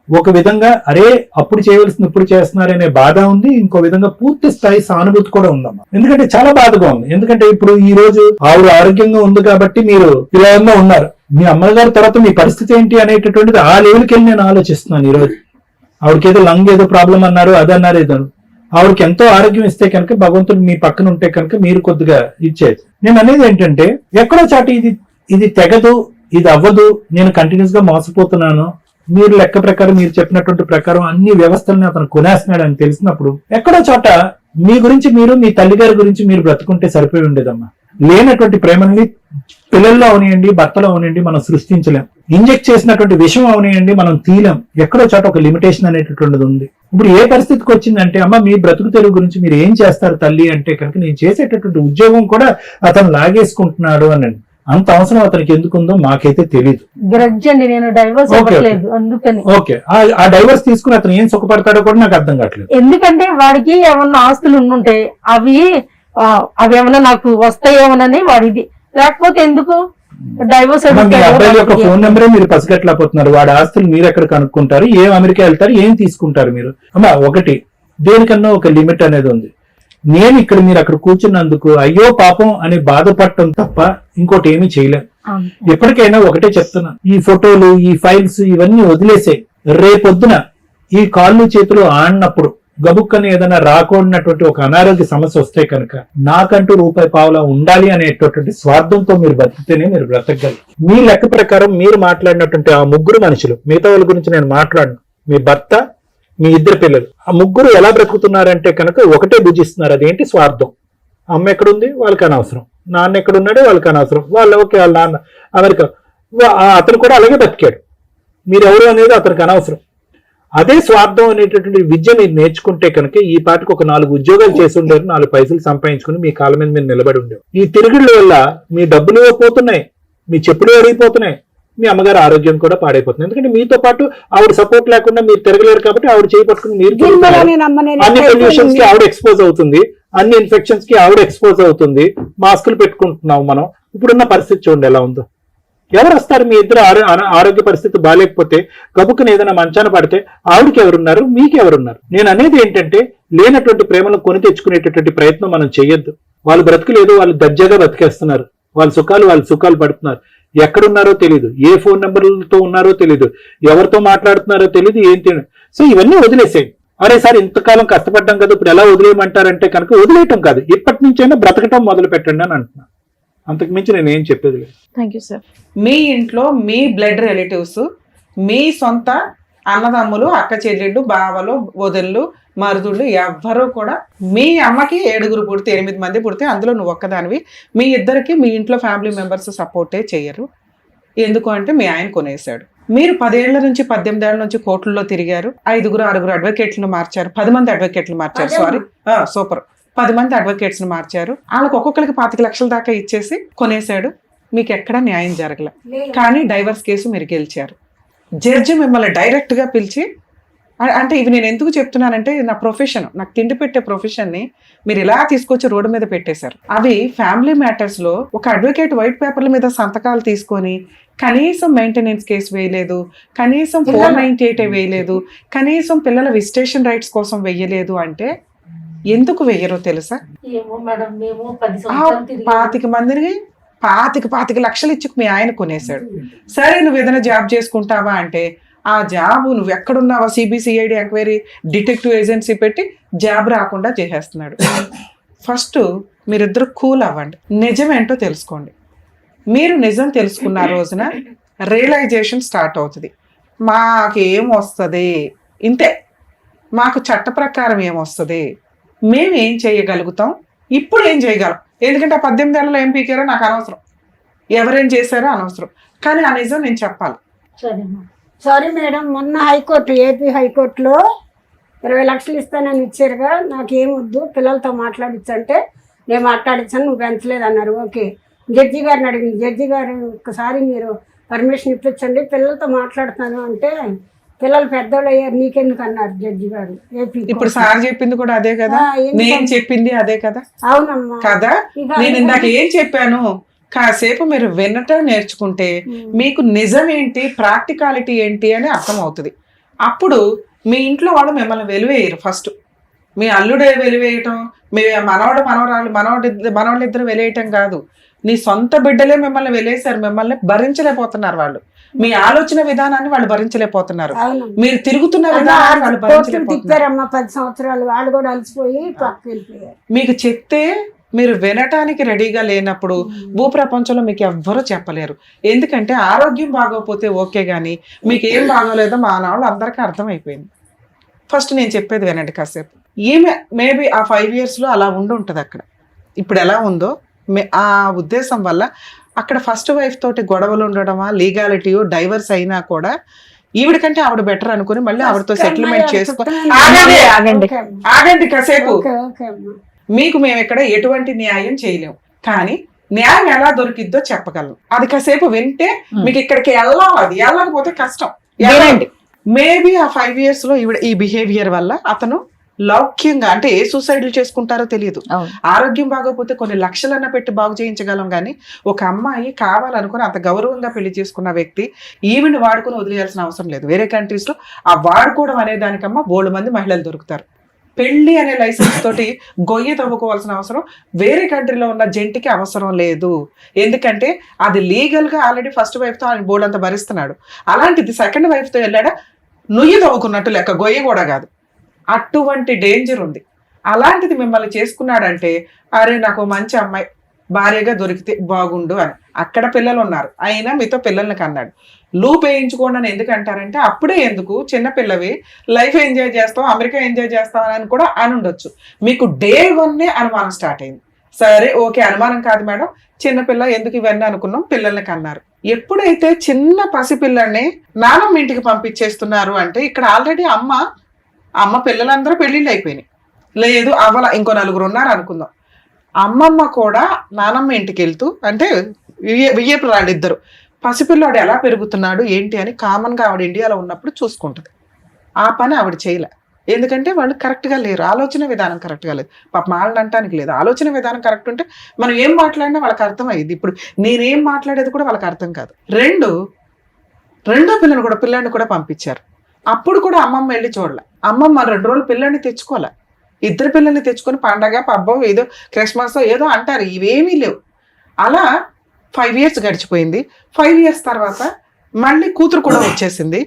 ఒక విధంగా అరే అప్పుడు చేయవలసింది ఇప్పుడు చేస్తున్నారనే బాధ ఉంది, ఇంకో విధంగా పూర్తి స్థాయి సానుభూతి కూడా ఉందమ్మా. ఎందుకంటే చాలా బాధగా ఉంది. ఎందుకంటే ఇప్పుడు ఈ రోజు ఆవిడ ఆరోగ్యంగా ఉంది కాబట్టి మీరు పిల్లల్లో ఉన్నారు. మీ అమ్మగారి తర్వాత మీ పరిస్థితి ఏంటి అనేటటువంటిది ఆ లెవెల్కి వెళ్ళి నేను ఆలోచిస్తున్నాను. ఈ రోజు ఆవిడకి ఏదో లంగ్ ఏదో ప్రాబ్లం అన్నారు, అదన్నారు, ఏదో ఆవిడకి ఎంతో ఆరోగ్యం ఇస్తే కనుక భగవంతుడు మీ పక్కన ఉంటే కనుక మీరు కొద్దిగా ఇచ్చేది. నేను అనేది ఏంటంటే ఎక్కడో చాటు ఇది తెగదు, ఇది అవ్వదు, నేను కంటిన్యూస్ గా మోసపోతున్నాను, మీరు లెక్క ప్రకారం మీరు చెప్పినటువంటి ప్రకారం అన్ని వ్యవస్థల్ని అతను కొనేస్తున్నాడు అని తెలిసినప్పుడు ఎక్కడో చోట మీ గురించి మీరు, మీ తల్లిగారి గురించి మీరు బ్రతుకుంటే సరిపోయి ఉండేదమ్మా. లేనటువంటి ప్రేమని పిల్లల్లో అవనియండి, భర్తలో అవనియండి మనం సృష్టించలేం. ఇంజెక్ట్ చేసినటువంటి విషయం అవనియండి మనం తీయలేం. ఎక్కడో చోట ఒక లిమిటేషన్ అనేటటువంటిది ఉంది. ఇప్పుడు ఏ పరిస్థితికి వచ్చిందంటే అమ్మ మీ బ్రతుకు తెరువు గురించి మీరు ఏం చేస్తారు తల్లి అంటే కనుక నేను చేసేటటువంటి ఉద్యోగం కూడా అతను లాగేసుకుంటున్నాడు అని. అంత అవసరం అతనికి ఎందుకుందో మాకైతే తెలియదు. గ్రడ్జ్ అండి, నేను డైవర్స్ అవ్వట్లేదు అందుకని. ఓకే, ఆ డైవర్స్ తీసుకుని అతను ఏం సుఖపడతాడో కూడా నాకు అర్థం కావట్లేదు. ఎందుకంటే వాడికి ఏమన్నా ఆస్తులు ఉండుంటే అవి ఏమన్నా నాకు వస్తాయేమోనని వాడిది, లేకపోతే ఎందుకు డైవర్స్. మీ అబ్బాయి యొక్క ఫోన్ నెంబరే మీరు పసిగట్టలేకపోతున్నారు. వాడి ఆస్తులు మీరు ఎక్కడ కనుక్కుంటారు, ఏం అమెరికా వెళ్తారు, ఏం తీసుకుంటారు మీరు. అమ్మా ఒకటి దేనికన్నా ఒక లిమిట్ అనేది ఉంది. నేను ఇక్కడ మీరు అక్కడ కూర్చున్నందుకు అయ్యో పాపం అని బాధపడటం తప్ప ఇంకోటి ఏమీ చేయలేం. ఎప్పటికైనా ఒకటే చెప్తున్నా, ఈ ఫోటోలు, ఈ ఫైల్స్ ఇవన్నీ వదిలేసే. రేపొద్దున ఈ కాళ్ళు చేతులు ఆడినప్పుడు గబుక్కని ఏదైనా రాకూడనటువంటి ఒక అనారోగ్య సమస్య వస్తే కనుక నాకంటూ రూపాయి పావులా ఉండాలి అనేటటువంటి స్వార్థంతో మీరు బతికితేనే మీరు బ్రతకగలరు. మీ లెక్క ప్రకారం మీరు మాట్లాడినటువంటి ఆ ముగ్గురు మనుషులు, మిగతా వాళ్ళ గురించి నేను మాట్లాడను, మీ భర్త, మీ ఇద్దరు పిల్లలు, ఆ ముగ్గురు ఎలా బ్రతుకుతున్నారంటే కనుక ఒకటే భుజిస్తున్నారు. అదేంటి? స్వార్థం. అమ్మ ఎక్కడుంది వాళ్ళకి అనవసరం, నాన్న ఎక్కడున్నాడో వాళ్ళకి అనవసరం, ఓకే వాళ్ళ నాన్న అమెరికా, అతను కూడా అలాగే బతికాడు, మీరెవరు అనేది అతనికి అనవసరం. అదే స్వార్థం అనేటటువంటి విద్య మీరు నేర్చుకుంటే కనుక ఈ పాటికి ఒక 4 ఉద్యోగాలు చేసి ఉండేవారు, 4 పైసలు సంపాదించుకుని మీ కాళ్ళ మీద మీరు నిలబడి ఉండేవారు. ఈ తిరుగుళ్ళ వల్ల మీ డబ్బులు పోతున్నాయి, మీ చెప్పులు అడిగిపోతున్నాయి, మీ అమ్మగారు ఆరోగ్యం కూడా పాడైపోతుంది. ఎందుకంటే మీతో పాటు ఆవిడ సపోర్ట్ లేకుండా మీరు తిరగలేరు కాబట్టి ఆవిడ చేయి పట్టుకుని మీరు అన్ని పొల్యూషన్స్ కి ఆవిడ ఎక్స్పోజ్ అవుతుంది, అన్ని ఇన్ఫెక్షన్స్ కి ఆవిడ ఎక్స్పోజ్ అవుతుంది. మాస్కులు పెట్టుకుంటున్నాం మనం. ఇప్పుడున్న పరిస్థితి చూడండి ఎలా ఉందో. ఎవరు వస్తారు? మీ ఇద్దరు ఆరోగ్య పరిస్థితి బాగాలేకపోతే గబుక్కుని ఏదైనా మంచాన పడితే ఆవిడకి ఎవరున్నారు, మీకు ఎవరున్నారు? నేను అనేది ఏంటంటే లేనటువంటి ప్రేమను కొని తెచ్చుకునేటటువంటి ప్రయత్నం మనం చేయొద్దు. వాళ్ళు బ్రతకలేదు, వాళ్ళు దర్జాగా బతికేస్తున్నారు, వాళ్ళ సుఖాలు పడుతున్నారు. ఎక్కడున్నారో తెలియదు, ఏ ఫోన్ నెంబర్లతో ఉన్నారో తెలియదు, ఎవరితో మాట్లాడుతున్నారో తెలియదు, ఏం తెలియదు. సో ఇవన్నీ వదిలేసేయండి. అరే సార్ ఇంతకాలం కష్టపడ్డాం కదా ఇప్పుడు ఎలా వదిలేయమంటారంటే కనుక వదిలేయటం కాదు, ఇప్పటి నుంచైనా బ్రతకటం మొదలు పెట్టండి అని అంటున్నాను. అంతకు మించి నేను ఏం చెప్పేది లేదు. Thank you sir. మీ ఇంట్లో మీ బ్లడ్ రిలేటివ్స్, మీ సొంత అన్నదమ్ములు, అక్క చెల్లెళ్ళు, బావలు, వదిళ్ళు, మరుదుళ్ళు ఎవ్వరూ కూడా మీ అమ్మకి 7 పుడితే 8 మంది పుడితే అందులో నువ్వు ఒక్కదానివి, మీ ఇద్దరికి మీ ఇంట్లో ఫ్యామిలీ మెంబర్స్ సపోర్టే చేయరు. ఎందుకు అంటే మీ ఆయన కొనేశాడు. మీరు 10 ఏళ్ల నుంచి 18 ఏళ్ల నుంచి కోర్టుల్లో తిరిగారు, 5-6 అడ్వకేట్లను మార్చారు, 10 మంది అడ్వకేట్లు మార్చారు, సూపర్ 10 మంది అడ్వకేట్స్ ని మార్చారు. వాళ్ళకి ఒక్కొక్కరికి 25 లక్షల దాకా ఇచ్చేసి కొనేశాడు. మీకు ఎక్కడా న్యాయం జరగల, కానీ డైవర్స్ కేసు మీరు గెలిచారు. జడ్జి మిమ్మల్ని డైరెక్ట్ గా పిలిచి, అంటే ఇవి నేను ఎందుకు చెప్తున్నానంటే నా ప్రొఫెషన్, నాకు తిండి పెట్టే ప్రొఫెషన్ ని మీరు ఇలా తీసుకొచ్చి రోడ్డు మీద పెట్టేశారు. అవి ఫ్యామిలీ మ్యాటర్స్ లో ఒక అడ్వకేట్ వైట్ పేపర్ల మీద సంతకాలు తీసుకొని కనీసం మెయింటెనెన్స్ కేసు వేయలేదు, కనీసం 498 వేయలేదు, కనీసం పిల్లల విజిటేషన్ రైట్స్ కోసం వెయ్యలేదు అంటే ఎందుకు వెయ్యరో తెలుసా? 25 మందిని పాతిక లక్షలు ఇచ్చి మీ ఆయన కొనేశాడు. సరే నువ్వు ఏదైనా జాబ్ చేసుకుంటావా అంటే ఆ జాబ్ నువ్వు ఎక్కడున్నావా సిబిసిఐడి ఎంక్వైరీ డిటెక్టివ్ ఏజెన్సీ పెట్టి జాబ్ రాకుండా చేసేస్తున్నాడు. ఫస్ట్ మీరిద్దరు కూల్ అవ్వండి, నిజమేంటో తెలుసుకోండి. మీరు నిజం తెలుసుకున్న రోజున రియలైజేషన్ స్టార్ట్ అవుతుంది. మాకేం వస్తుంది, ఇంతే, మాకు చట్ట ప్రకారం ఏమొస్తుంది, మేము ఏం చేయగలుగుతాం, ఇప్పుడు ఏం చేయగలం. ఎందుకంటే ఆ 18 ఏళ్ళలో ఏం పీకారో నాకు అనవసరం, ఎవరేం చేశారో అనవసరం, కానీ ఆ నిజం నేను చెప్పాలి. సారీ మేడం, మొన్న హైకోర్టు, ఏపీ హైకోర్టులో 20 లక్షలు ఇస్తానని ఇచ్చారుగా, నాకేం వద్దు, పిల్లలతో మాట్లాడించంటే నేను మాట్లాడించాను, నువ్వు పెంచలేదు అన్నారు. ఓకే, జడ్జి గారిని అడిగింది. జడ్జి గారు ఒకసారి మీరు పర్మిషన్ ఇప్పించండి, పిల్లలతో మాట్లాడుతాను అంటే పిల్లలు పెద్దోళ్ళు అయ్యారు, నీకెందుకు అన్నారు జడ్జి గారు. ఏపీ ఇప్పుడు సార్ చెప్పింది కూడా అదే కదా, నేను చెప్పింది అదే కదా. అవునమ్మా కదా, నేను ఇందాక ఏం చెప్పాను, కాసేపు మీరు వినటం నేర్చుకుంటే మీకు నిజం ఏంటి, ప్రాక్టికాలిటీ ఏంటి అని అర్థం అవుతుంది. అప్పుడు మీ ఇంట్లో వాళ్ళు మిమ్మల్ని వెలివేయరు. ఫస్ట్ మీ అల్లుడే వెలివేయటం, మీ మనవాళ్ళు ఇద్దరు వెలివేయటం కాదు, నీ సొంత బిడ్డలే మిమ్మల్ని వెలేశారు, మిమ్మల్ని భరించలేకపోతున్నారు వాళ్ళు. మీ ఆలోచన విధానాన్ని వాళ్ళు భరించలేకపోతున్నారు, మీరు తిరుగుతున్న విధానాన్ని వాళ్ళు భరించలేకపోతున్నారు. 10 సంవత్సరాలు వాళ్ళు కూడా అలసిపోయి పక్కకి వెళ్ళిపోయారు. మీకు చెప్తే మీరు వినటానికి రెడీగా లేనప్పుడు భూప్రపంచంలో మీకు ఎవ్వరూ చెప్పలేరు. ఎందుకంటే ఆరోగ్యం బాగోకపోతే ఓకే, కానీ మీకు ఏం బాగోలేదో మా నాళ్ళు అందరికీ అర్థమైపోయింది. ఫస్ట్ నేను చెప్పేది వినండి కాసేపు. ఈమె మేబీ ఆ 5 yearsలో అలా ఉండి అక్కడ. ఇప్పుడు ఎలా ఉందో ఆ ఉద్దేశం వల్ల అక్కడ ఫస్ట్ వైఫ్ తోటి గొడవలు ఉండడమా, లీగాలిటీయో, డైవర్స్ అయినా కూడా ఈవిడికంటే ఆవిడ బెటర్ అనుకుని మళ్ళీ ఆవిడతో సెటిల్మెంట్ చేసుకో. ఆగండి కాసేపు. మీకు మేము ఇక్కడ ఎటువంటి న్యాయం చేయలేము, కానీ న్యాయం ఎలా దొరికిద్దో చెప్పగలం. అది కాసేపు వింటే మీకు ఇక్కడికి వెళ్ళాలి, అది వెళ్ళకపోతే కష్టం. మేబీ ఆ 5 yearsలో ఈ బిహేవియర్ వల్ల అతను లౌక్యంగా, అంటే ఏ సూసైడ్లు చేసుకుంటారో తెలియదు. ఆరోగ్యం బాగోపోతే కొన్ని లక్షలన్నా పెట్టి బాగు చేయించగలం, కానీ ఒక అమ్మాయి కావాలనుకుని అంత గౌరవంగా పెళ్లి చేసుకున్న వ్యక్తి ఈవిని వాడుకుని వదిలేయాల్సిన అవసరం లేదు. వేరే కంట్రీస్ లో ఆ వాడుకోవడం అనే దానికమ్మా బోల్డ్ మంది మహిళలు దొరుకుతారు. పెళ్లి అనే లైసెన్స్ తోటి గొయ్యి తవ్వుకోవాల్సిన అవసరం వేరే కంట్రీలో ఉన్న జంటికి అవసరం లేదు. ఎందుకంటే అది లీగల్ గా ఆల్రెడీ ఫస్ట్ వైఫ్ తో ఆయన బోల్డ్ అంత భరిస్తున్నాడు. అలాంటిది సెకండ్ వైఫ్ తో వెళ్ళాడా నుయ్యి తవ్వుకున్నట్టు లెక్క, గొయ్యి కూడా కాదు. అటువంటి డేంజర్ ఉంది. అలాంటిది మిమ్మల్ని చేసుకున్నాడంటే అరే నాకు మంచి అమ్మాయి భార్యగా దొరికితే బాగుండు అని. అక్కడ పిల్లలు ఉన్నారు, అయినా మీతో పిల్లల్ని కన్నాడు. లూప్ వేయించుకోండి అని ఎందుకు అంటారంటే అప్పుడే ఎందుకు, చిన్నపిల్లవి, లైఫ్ ఎంజాయ్ చేస్తాం, అమెరికా ఎంజాయ్ చేస్తాం అని కూడా అని ఉండొచ్చు. మీకు Day 1 అనుమానం స్టార్ట్ అయింది. సరే ఓకే, అనుమానం కాదు మేడం, చిన్నపిల్ల ఎందుకు ఇవన్నీ అనుకున్నాం, పిల్లల్ని కన్నారు. ఎప్పుడైతే చిన్న పసిపిల్లల్ని నానమ్మ ఇంటికి పంపించేస్తున్నారు అంటే ఇక్కడ ఆల్రెడీ అమ్మ పిల్లలందరూ పెళ్లిళ్ళు అయిపోయినాయి, లేదు అవ్వాల, ఇంకో 4 ఉన్నారు అనుకుందాం. అమ్మమ్మ కూడా నానమ్మ ఇంటికి వెళ్తూ, అంటే వియ్యపు వాళ్ళిద్దరు, పసిపిల్లాడు ఎలా పెరుగుతున్నాడు ఏంటి అని కామన్గా ఆవిడ ఇండియాలో ఉన్నప్పుడు చూసుకుంటుంది. ఆ పని ఆవిడ చేయలే, ఎందుకంటే వాళ్ళు కరెక్ట్గా లేరు, ఆలోచన విధానం కరెక్ట్గా లేదు. పాప వాళ్ళని అంటానికి లేదు, ఆలోచన విధానం కరెక్ట్ ఉంటే మనం ఏం మాట్లాడినా వాళ్ళకి అర్థమయ్యేది. ఇప్పుడు నేనేం మాట్లాడేది కూడా వాళ్ళకి అర్థం కాదు. రెండో పిల్లాన్ని కూడా పంపించారు. అప్పుడు కూడా అమ్మమ్మ వెళ్ళి చూడలే. అమ్మమ్మ 2 రోజులు పిల్లని తెచ్చుకోలే, 2 పిల్లల్ని తెచ్చుకొని పండగ పబ్బం ఏదో క్రిస్మస్ ఏదో అంటారు, ఇవేమీ లేవు. అలా 5 years గడిచిపోయింది. 5 years తర్వాత మళ్ళీ కూతురు కూడా వచ్చేసింది.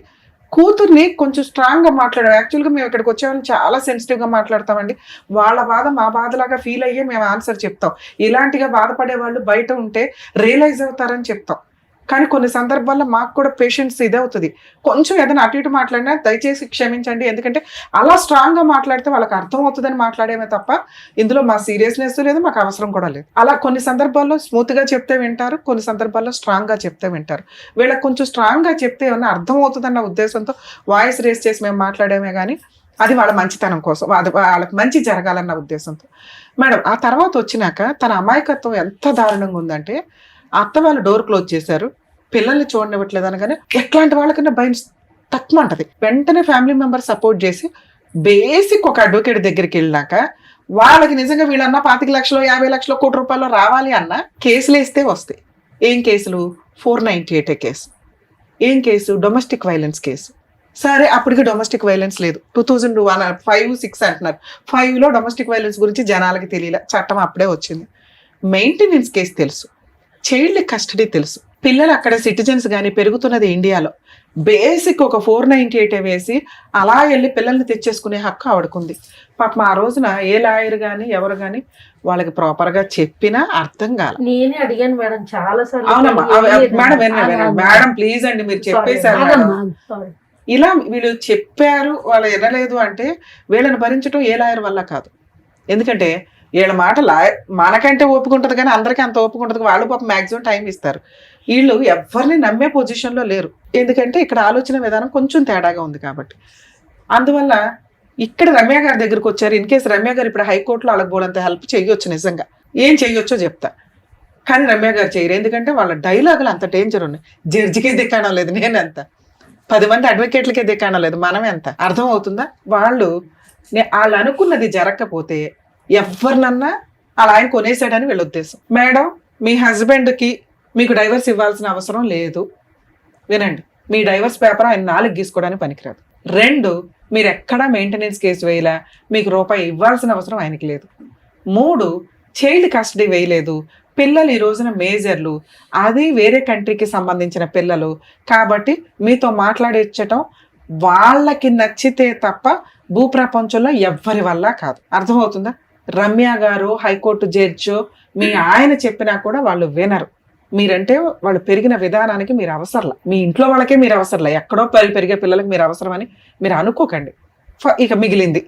కూతుర్ని కొంచెం స్ట్రాంగ్గా మాట్లాడాం. యాక్చువల్గా మేము ఇక్కడికి వచ్చేవాళ్ళని చాలా సెన్సిటివ్గా మాట్లాడతామండి. వాళ్ళ బాధ మా బాధలాగా ఫీల్ అయ్యే మేము ఆన్సర్ చెప్తాం. ఇలాంటిగా బాధపడే వాళ్ళు బయట ఉంటే రియలైజ్ అవుతారని చెప్తాం. కానీ కొన్ని సందర్భాల్లో మాకు కూడా పేషెన్స్ ఇదే అవుతుంది. కొంచెం ఏదైనా అటు ఇటు మాట్లాడినా దయచేసి క్షమించండి, ఎందుకంటే అలా స్ట్రాంగ్గా మాట్లాడితే వాళ్ళకి అర్థం అవుతుందని మాట్లాడేమే తప్ప ఇందులో మా సీరియస్నెస్ లేదు, మాకు అవసరం కూడా లేదు. అలా కొన్ని సందర్భాల్లో స్మూత్గా చెప్తే వింటారు, కొన్ని సందర్భాల్లో స్ట్రాంగ్గా చెప్తే వింటారు. వీళ్ళకి కొంచెం స్ట్రాంగ్గా చెప్తే ఏమన్నా అర్థం అవుతుందన్న ఉద్దేశంతో వాయిస్ రేస్ చేసి మేము మాట్లాడేమే, కానీ అది వాళ్ళ మంచితనం కోసం, అది వాళ్ళకి మంచి జరగాలన్న ఉద్దేశంతో. మేడం ఆ తర్వాత వచ్చినాక తన అమాయకత్వం ఎంత దారుణంగా ఉందంటే, అత్త వాళ్ళు డోర్ క్లోజ్ చేశారు, పిల్లల్ని చూడనివ్వట్లేదు అనగానే ఎట్లాంటి వాళ్ళకన్నా భయం తక్కువ ఉంటుంది. వెంటనే ఫ్యామిలీ మెంబర్ సపోర్ట్ చేసి బేసిక్ ఒక అడ్వకేట్ దగ్గరికి వెళ్ళాక వాళ్ళకి నిజంగా వీళ్ళన్నా 25 లక్షలు 50 లక్షలు ₹1 కోటి రావాలి అన్న కేసులు వేస్తే వస్తాయి. ఏం కేసులు? 498 కేసు. ఏం కేసు? Domestic violence case. సరే అప్పటికి డొమెస్టిక్ వైలెన్స్ లేదు, 2005-6 అంటున్నారు. 5లో డొమెస్టిక్ వైలెన్స్ గురించి జనాలకి తెలియలే, చట్టం అప్పుడే వచ్చింది. మెయింటెనెన్స్ కేసు తెలుసు, చైల్డ్ కస్టడీ తెలుసు. పిల్లలు అక్కడ సిటిజన్స్ కానీ పెరుగుతున్నది ఇండియాలో. బేసిక్ ఒక 498 వేసి అలా వెళ్ళి పిల్లల్ని తెచ్చేసుకునే హక్కు ఆవిడకుంది. పాపం ఆ రోజున ఏ లాయర్ కానీ ఎవరు కానీ వాళ్ళకి ప్రాపర్ గా చెప్పినా అర్థం కాల. నేనే అడిగాను మేడం చాలా అవునమ్మా మేడం మేడం ప్లీజ్ అండి మీరు చెప్పేశారు మేడం. ఇలా వీళ్ళు చెప్పారు వాళ్ళు వినలేదు అంటే వీళ్ళని భరించడం ఏ లాయర్ వల్ల కాదు. ఎందుకంటే వీళ్ళ మాట మనకంటే ఓపుకుంటది కానీ అందరికీ అంత ఓపుకుంటది. వాళ్ళు పాపం మాక్సిమం టైం ఇస్తారు. వీళ్ళు ఎవరిని నమ్మే పొజిషన్లో లేరు. ఎందుకంటే ఇక్కడ ఆలోచన విధానం కొంచెం తేడాగా ఉంది కాబట్టి. అందువల్ల ఇక్కడ రమ్య గారి దగ్గరకు వచ్చారు. ఇన్ కేసు రమ్య గారు ఇప్పుడు హైకోర్టులో వాళ్ళకి బోలంత హెల్ప్ చేయొచ్చు, నిజంగా ఏం చేయొచ్చో చెప్తా. కానీ రమ్య గారు చేయరు. ఎందుకంటే వాళ్ళ డైలాగులు అంత డేంజర్ ఉన్నాయి. జడ్జికే దిక్కడం లేదు, నేనంత 10 మంది అడ్వకేట్లకే దిక్కడం లేదు, మనమే ఎంత. అర్థం అవుతుందా? వాళ్ళు అనుకున్నది జరగకపోతే ఎవరినన్నా అలా ఆయన కొనేసాడని వీళ్ళ ఉద్దేశం. మేడం మీ హస్బెండ్కి మీకు డైవర్స్ ఇవ్వాల్సిన అవసరం లేదు. వినండి, మీ డైవర్స్ పేపర్ ఆయన 4 గీసుకోవడానికి పనికిరాదు. 2, మీరు ఎక్కడా మెయింటెనెన్స్ కేసు వేయలా, మీకు రూపాయి ఇవ్వాల్సిన అవసరం ఆయనకి లేదు. 3, చైల్డ్ కస్టడీ వేయలేదు. పిల్లలు ఈ రోజున మేజర్లు, అది వేరే కంట్రీకి సంబంధించిన పిల్లలు కాబట్టి మీతో మాట్లాడించటం వాళ్ళకి నచ్చితే తప్ప భూప్రపంచంలో ఎవ్వరి వల్ల కాదు. అర్థమవుతుందా? రమ్య గారు హైకోర్టు జడ్జో మీ ఆయన చెప్పినా కూడా వాళ్ళు వినరు. మీరంటే వాళ్ళు పెరిగిన విధానానికి మీరు అవసరంలా, మీ ఇంట్లో వాళ్ళకే మీరు అవసరంలా, ఎక్కడో పెరిగే పిల్లలకి మీరు అవసరమని మీరు అనుకోకండి. ఇక మిగిలింది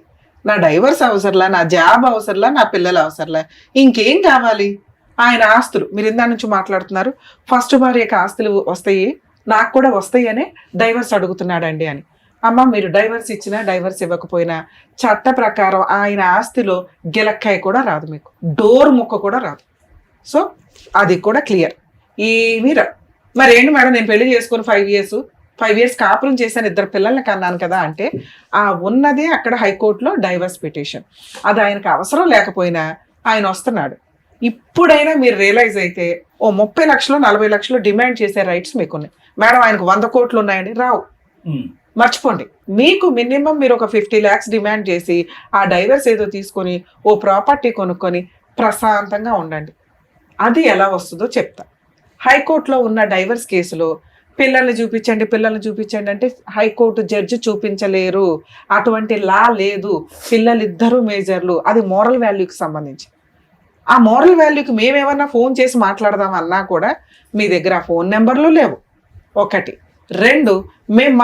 నా డైవర్స్ అవసరంలా, నా జాబ్ అవసరంలా, నా పిల్లలు అవసరంలా, ఇంకేం కావాలి? ఆయన ఆస్తులు మీరు ఇందా నుంచి మాట్లాడుతున్నారు. ఫస్ట్ భార్యకి ఆస్తులు వస్తాయి, నాకు కూడా వస్తాయి అనే డైవర్స్ అడుగుతున్నాడండి అని. అమ్మ మీరు డైవర్స్ ఇచ్చినా డైవర్స్ ఇవ్వకపోయినా చట్ట ప్రకారం ఆయన ఆస్తిలో గిలక్కాయ కూడా రాదు, మీకు డోర్ ముక్క కూడా రాదు. సో అది కూడా క్లియర్. ఏమీ రా మరి ఏంటి మేడం నేను పెళ్లి చేసుకుని 5 ఇయర్స్ కాపురం చేశాను, 2 పిల్లల్ని కన్నాను కదా అంటే ఆ ఉన్నదే అక్కడ హైకోర్టులో డైవర్స్ పిటిషన్. అది ఆయనకు అవసరం లేకపోయినా ఆయన వస్తున్నాడు. ఇప్పుడైనా మీరు రియలైజ్ అయితే ఓ 30 లక్షలు 40 లక్షలు డిమాండ్ చేసే రైట్స్ మీకున్నాయి. మేడం ఆయనకు 100 కోట్లు ఉన్నాయండి, రావు, మర్చిపోండి. మీకు మినిమం మీరు ఒక 50 lakhs డిమాండ్ చేసి ఆ డైవర్స్ ఏదో తీసుకొని ఓ ప్రాపర్టీ కొనుక్కొని ప్రశాంతంగా ఉండండి. అది ఎలా వస్తుందో చెప్తా. హైకోర్టులో ఉన్న డైవర్స్ కేసులో పిల్లల్ని చూపించండి అంటే హైకోర్టు జడ్జి చూపించలేరు, అటువంటి లా లేదు. పిల్లలిద్దరూ మేజర్లు, అది మోరల్ వాల్యూకి సంబంధించి. ఆ మోరల్ వాల్యూకి మేమేమన్నా ఫోన్ చేసి మాట్లాడదామన్నా కూడా మీ దగ్గర ఆ ఫోన్ నెంబర్లు లేవు. 1, 2 మేము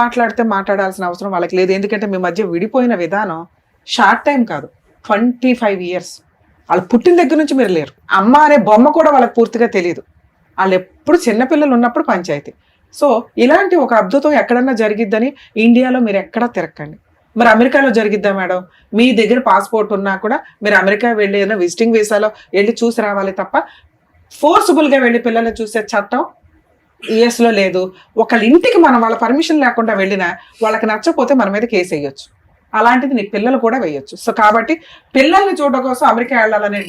మాట్లాడాల్సిన అవసరం వాళ్ళకి లేదు. ఎందుకంటే మీ మధ్య విడిపోయిన విధానం షార్ట్ టైం కాదు, 25 years. వాళ్ళు పుట్టిన దగ్గర నుంచి మీరు లేరు. అమ్మ అనే బొమ్మ కూడా వాళ్ళకి పూర్తిగా తెలియదు. వాళ్ళు ఎప్పుడు చిన్నపిల్లలు ఉన్నప్పుడు పంచాయతీ. సో ఇలాంటి ఒక అద్భుతం ఎక్కడన్నా జరిగిద్దని ఇండియాలో మీరు ఎక్కడా తిరగండి. మరి అమెరికాలో జరిగిద్దా మేడం? మీ దగ్గర పాస్పోర్ట్ ఉన్నా కూడా మీరు అమెరికా వెళ్ళి ఏదైనా విజిటింగ్ వీసాలో వెళ్ళి చూసి రావాలి తప్ప ఫోర్స్ఫుల్గా వెళ్ళి పిల్లల్ని చూసే చట్టం యుఎస్లో లేదు. ఒకళ్ళ ఇంటికి మనం వాళ్ళ పర్మిషన్ లేకుండా వెళ్ళినా వాళ్ళకి నచ్చకపోతే మన మీద కేసు వేయొచ్చు. అలాంటిది నీ పిల్లలు కూడా వేయొచ్చు. సో కాబట్టి పిల్లల్ని చూడడం కోసం అమెరికా వెళ్ళాలనే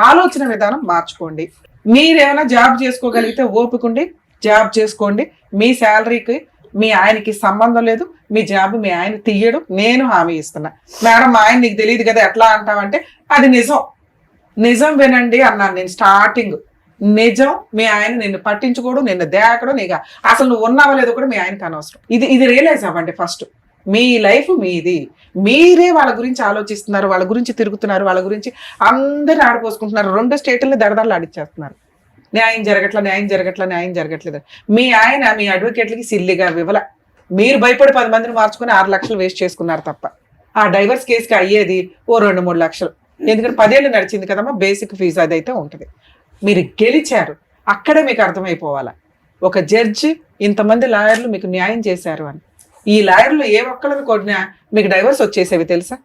ఆలోచన విధానం మార్చుకోండి. మీరేమైనా జాబ్ చేసుకోగలిగితే ఓపికండి, జాబ్ చేసుకోండి. మీ శాలరీకి మీ ఆయనకి సంబంధం లేదు, మీ జాబ్ మీ ఆయన తీయడు, నేను హామీ ఇస్తున్నా. మేడం మా ఆయన నీకు తెలియదు కదా ఎట్లా అంటామంటే అది నిజం వినండి అన్నాను నేను స్టార్టింగ్. నిజం, మీ ఆయన నిన్ను పట్టించుకోడు, నిన్ను దేకడు, నీకు అసలు నువ్వు ఉన్నావో లేదో కూడా మీ ఆయనకి అనవసరం. ఇది రియలైజ్ అవ్వండి ఫస్ట్. మీ లైఫ్ మీది, మీరే వాళ్ళ గురించి ఆలోచిస్తున్నారు, వాళ్ళ గురించి తిరుగుతున్నారు, వాళ్ళ గురించి అందరిని ఆడిపోసుకుంటున్నారు. 2 స్టేట్లని దడదడలు ఆడిచ్చేస్తున్నారు. న్యాయం జరగట్లేదు. మీ ఆయన మీ అడ్వకేట్లకి సిల్లిగా వివల, మీరు భయపడి 10 మందిని మార్చుకుని 6 లక్షలు వేస్ట్ చేసుకున్నారు తప్ప ఆ డైవర్స్ కేసుకి అయ్యేది ఓ 2-3 లక్షలు. ఎందుకంటే 10 ఏళ్ళు నడిచింది కదమ్మా బేసిక్ ఫీజు, అదైతే ఉంటుంది. మీరు గెలిచారు, అక్కడే మీకు అర్థమైపోవాలా ఒక జడ్జి ఇంతమంది లాయర్లు మీకు న్యాయం చేశారు అని. ఈ లాయర్లు ఏ ఒక్కళ్ళని కొట్టినా మీకు డైవర్స్ వచ్చేసేవి తెలుసా?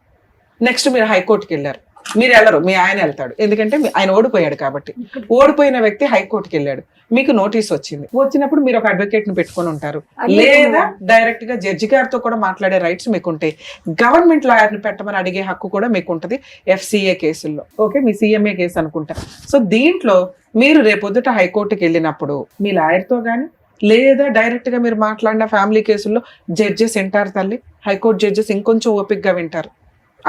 నెక్స్ట్ మీరు హైకోర్టుకి వెళ్ళారు, మీరు వెళ్ళరు, మీ ఆయన వెళ్తాడు. ఎందుకంటే ఆయన ఓడిపోయాడు కాబట్టి. ఓడిపోయిన వ్యక్తి హైకోర్టుకి వెళ్ళాడు, మీకు నోటీస్ వచ్చినప్పుడు మీరు ఒక అడ్వకేట్ ని పెట్టుకొని ఉంటారు, లేదా డైరెక్ట్ గా జడ్జి గారితో కూడా మాట్లాడే రైట్స్ మీకు ఉంటాయి. గవర్నమెంట్ లాయర్ ని పెట్టమని అడిగే హక్కు కూడా మీకు ఉంటుంది FCA కేసుల్లో. ఓకే, మీ CMA కేసు అనుకుంటా. సో దీంట్లో మీరు రేపొద్దుట హైకోర్టుకి వెళ్ళినప్పుడు మీ లాయర్తో కానీ లేదా డైరెక్ట్ గా మీరు మాట్లాడిన ఫ్యామిలీ కేసుల్లో జడ్జెస్ వింటారు తల్లి. హైకోర్టు జడ్జెస్ ఇంకొంచెం ఓపిక్గా వింటారు,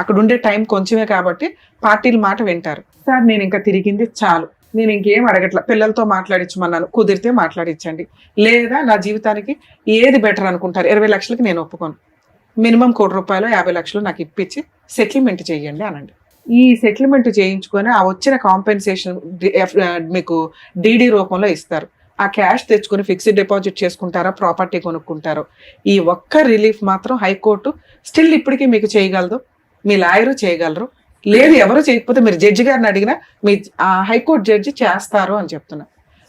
అక్కడ ఉండే టైం కొంచెమే కాబట్టి పార్టీల మాట వింటారు. సార్ నేను ఇంకా తిరిగింది చాలు, నేను ఇంకేం అడగట్లా, పిల్లలతో మాట్లాడించమన్నాను, కుదిరితే మాట్లాడించండి, లేదా నా జీవితానికి ఏది బెటర్ అనుకుంటారు, 20 లక్షలకి నేను ఒప్పుకోను, మినిమం ₹1,00,00,000 50 లక్షలు నాకు ఇప్పించి సెటిల్మెంట్ చేయండి అనండి. ఈ సెటిల్మెంట్ చేయించుకొని ఆ వచ్చిన కాంపెన్సేషన్ మీకు డీడీ రూపంలో ఇస్తారు. ఆ క్యాష్ తెచ్చుకొని ఫిక్స్డ్ డిపాజిట్ చేసుకుంటారా, ప్రాపర్టీ కొనుక్కుంటారో, ఈ ఒక్క రిలీఫ్ మాత్రం హైకోర్టు స్టిల్ ఇప్పటికీ మీకు చేయగలదు, మీ లాయరు చేయగలరు. లేదు ఎవరు చేయకపోతే మీరు జడ్జి గారిని అడిగినా మీ హైకోర్టు జడ్జి చేస్తారు అని చెప్తున్నా.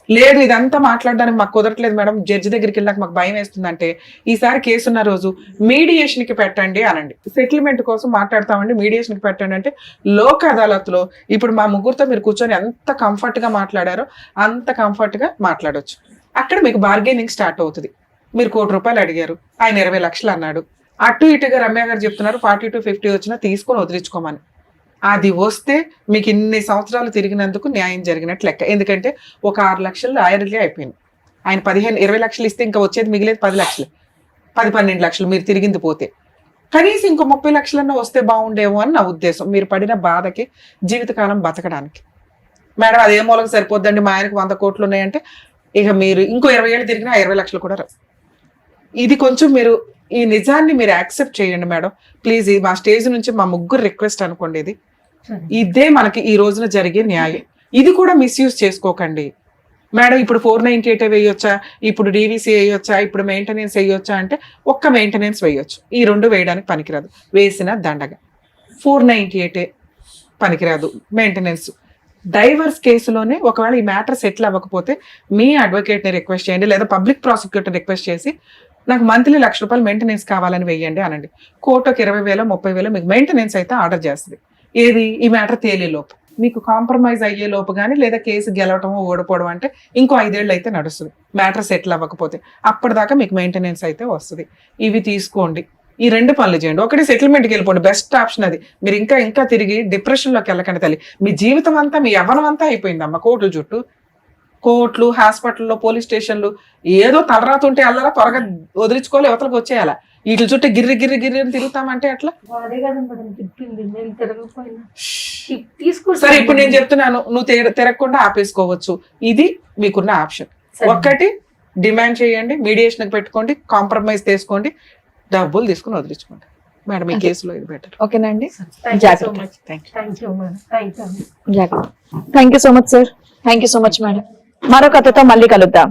లేదు ఇదంతా మాట్లాడడానికి మాకు కుదరట్లేదు మేడం, జడ్జి దగ్గరికి వెళ్ళాక మాకు భయం వేస్తుందంటే ఈసారి కేసున్న రోజు మీడియేషన్కి పెట్టండి అనండి. సెటిల్మెంట్ కోసం మాట్లాడతామండి, మీడియేషన్కి పెట్టండి అంటే లోక్ అదాలత్లో ఇప్పుడు మా ముగ్గురితో మీరు కూర్చొని ఎంత కంఫర్ట్గా మాట్లాడారో అంత కంఫర్ట్గా మాట్లాడొచ్చు. అక్కడ మీకు బార్గెనింగ్ స్టార్ట్ అవుతుంది. మీరు ₹1,00,00,000 అడిగారు, ఆయన 20 లక్షలు అన్నాడు, అటు ఇటుగా రమ్య గారు చెప్తున్నారు 40 to 50 వచ్చినా తీసుకొని వదిలించుకోమని. అది వస్తే మీకు ఇన్ని సంవత్సరాలు తిరిగినందుకు న్యాయం జరిగినట్టు లెక్క. ఎందుకంటే ఒక 6 లక్షలు లాయర్లే అయిపోయింది. ఆయన 20 లక్షలు ఇస్తే ఇంకా వచ్చేది మిగిలేదు 10 లక్షలు, 10-12 లక్షలు మీరు తిరిగింది పోతే. కనీసం ఇంకో 30 లక్షలన్నా వస్తే బాగుండేమో అని నా ఉద్దేశం, మీరు పడిన బాధకి జీవితకాలం బతకడానికి. మేడం అదే మూలకు సరిపోద్దండి, మా ఆయనకు 100 కోట్లు ఉన్నాయంటే ఇక మీరు ఇంకో 20 ఏళ్ళు తిరిగినా 20 లక్షలు కూడా రావు. ఇది కొంచెం మీరు ఈ నిజాన్ని మీరు యాక్సెప్ట్ చేయండి మేడం ప్లీజ్. మా స్టేజ్ నుంచి మా ముగ్గురు రిక్వెస్ట్ అనుకోండి, ఇదే మనకి ఈ రోజున జరిగే న్యాయం. ఇది కూడా మిస్యూజ్ చేసుకోకండి మేడం. ఇప్పుడు 498 వేయొచ్చా, ఇప్పుడు డీవీసీ వేయొచ్చా, ఇప్పుడు మెయింటెనెన్స్ వేయొచ్చా అంటే ఒక్క మెయింటెనెన్స్ వేయొచ్చు, ఈ 2 వేయడానికి పనికిరాదు. వేసిన దండగా 498 పనికిరాదు మెయింటెనెన్స్. డైవర్స్ కేసులోనే ఒకవేళ ఈ మ్యాటర్ సెటిల్ అవ్వకపోతే మీ అడ్వకేట్ని రిక్వెస్ట్ చేయండి, లేదా పబ్లిక్ ప్రాసిక్యూటర్ రిక్వెస్ట్ చేసి నాకు మంత్లీ ₹1,00,000 మెయింటెనెన్స్ కావాలని వేయండి అనండి. కోర్టుకి 20,000 30,000 మీకు మెయింటెనెన్స్ అయితే ఆర్డర్ చేస్తుంది. ఏది ఈ మ్యాటర్ తేలే లోపు, మీకు కాంప్రమైజ్ అయ్యే లోపు కానీ, లేదా కేసు గెలవటమో ఓడిపోవడం అంటే ఇంకో 5 ఏళ్ళు అయితే నడుస్తుంది మ్యాటర్ సెటిల్ అవ్వకపోతే. అప్పటిదాకా మీకు మెయింటెనెన్స్ అయితే వస్తుంది. ఇవి తీసుకోండి, ఈ 2 పనులు చేయండి. ఒకటి సెటిల్మెంట్కి వెళ్ళిపోండి, బెస్ట్ ఆప్షన్ అది. మీరు ఇంకా తిరిగి డిప్రెషన్లోకి వెళ్ళకండి తల్లి. మీ జీవితం అంతా మీ యవ్వనం అంతా అయిపోయిందమ్మా కోర్టుల చుట్టూ. కోర్టులు, హాస్పిటల్లో, పోలీస్ స్టేషన్లు ఏదో తలరాతుంటే అల్లరా త్వరగా వదిలించుకోవాలి, యువతలకు వచ్చేయాల. వీటి చుట్టూ గిర్రి అని తిరుగుతామంటే అట్లా. సరే ఇప్పుడు నేను చెప్తున్నాను, నువ్వు తిరగకుండా ఆపేసుకోవచ్చు. ఇది మీకున్న ఆప్షన్. ఒక్కటి డిమాండ్ చేయండి, మీడియేషన్ పెట్టుకోండి, కాంప్రమైజ్ తీసుకోండి, డబ్బులు తీసుకుని వదిలించుకోండి మేడం. ఈ కేసులో ఇది బెటర్. ఓకేనండి, thank you so much sir. Thank you so much madam. మరో కథతో మళ్ళీ కలుద్దాం.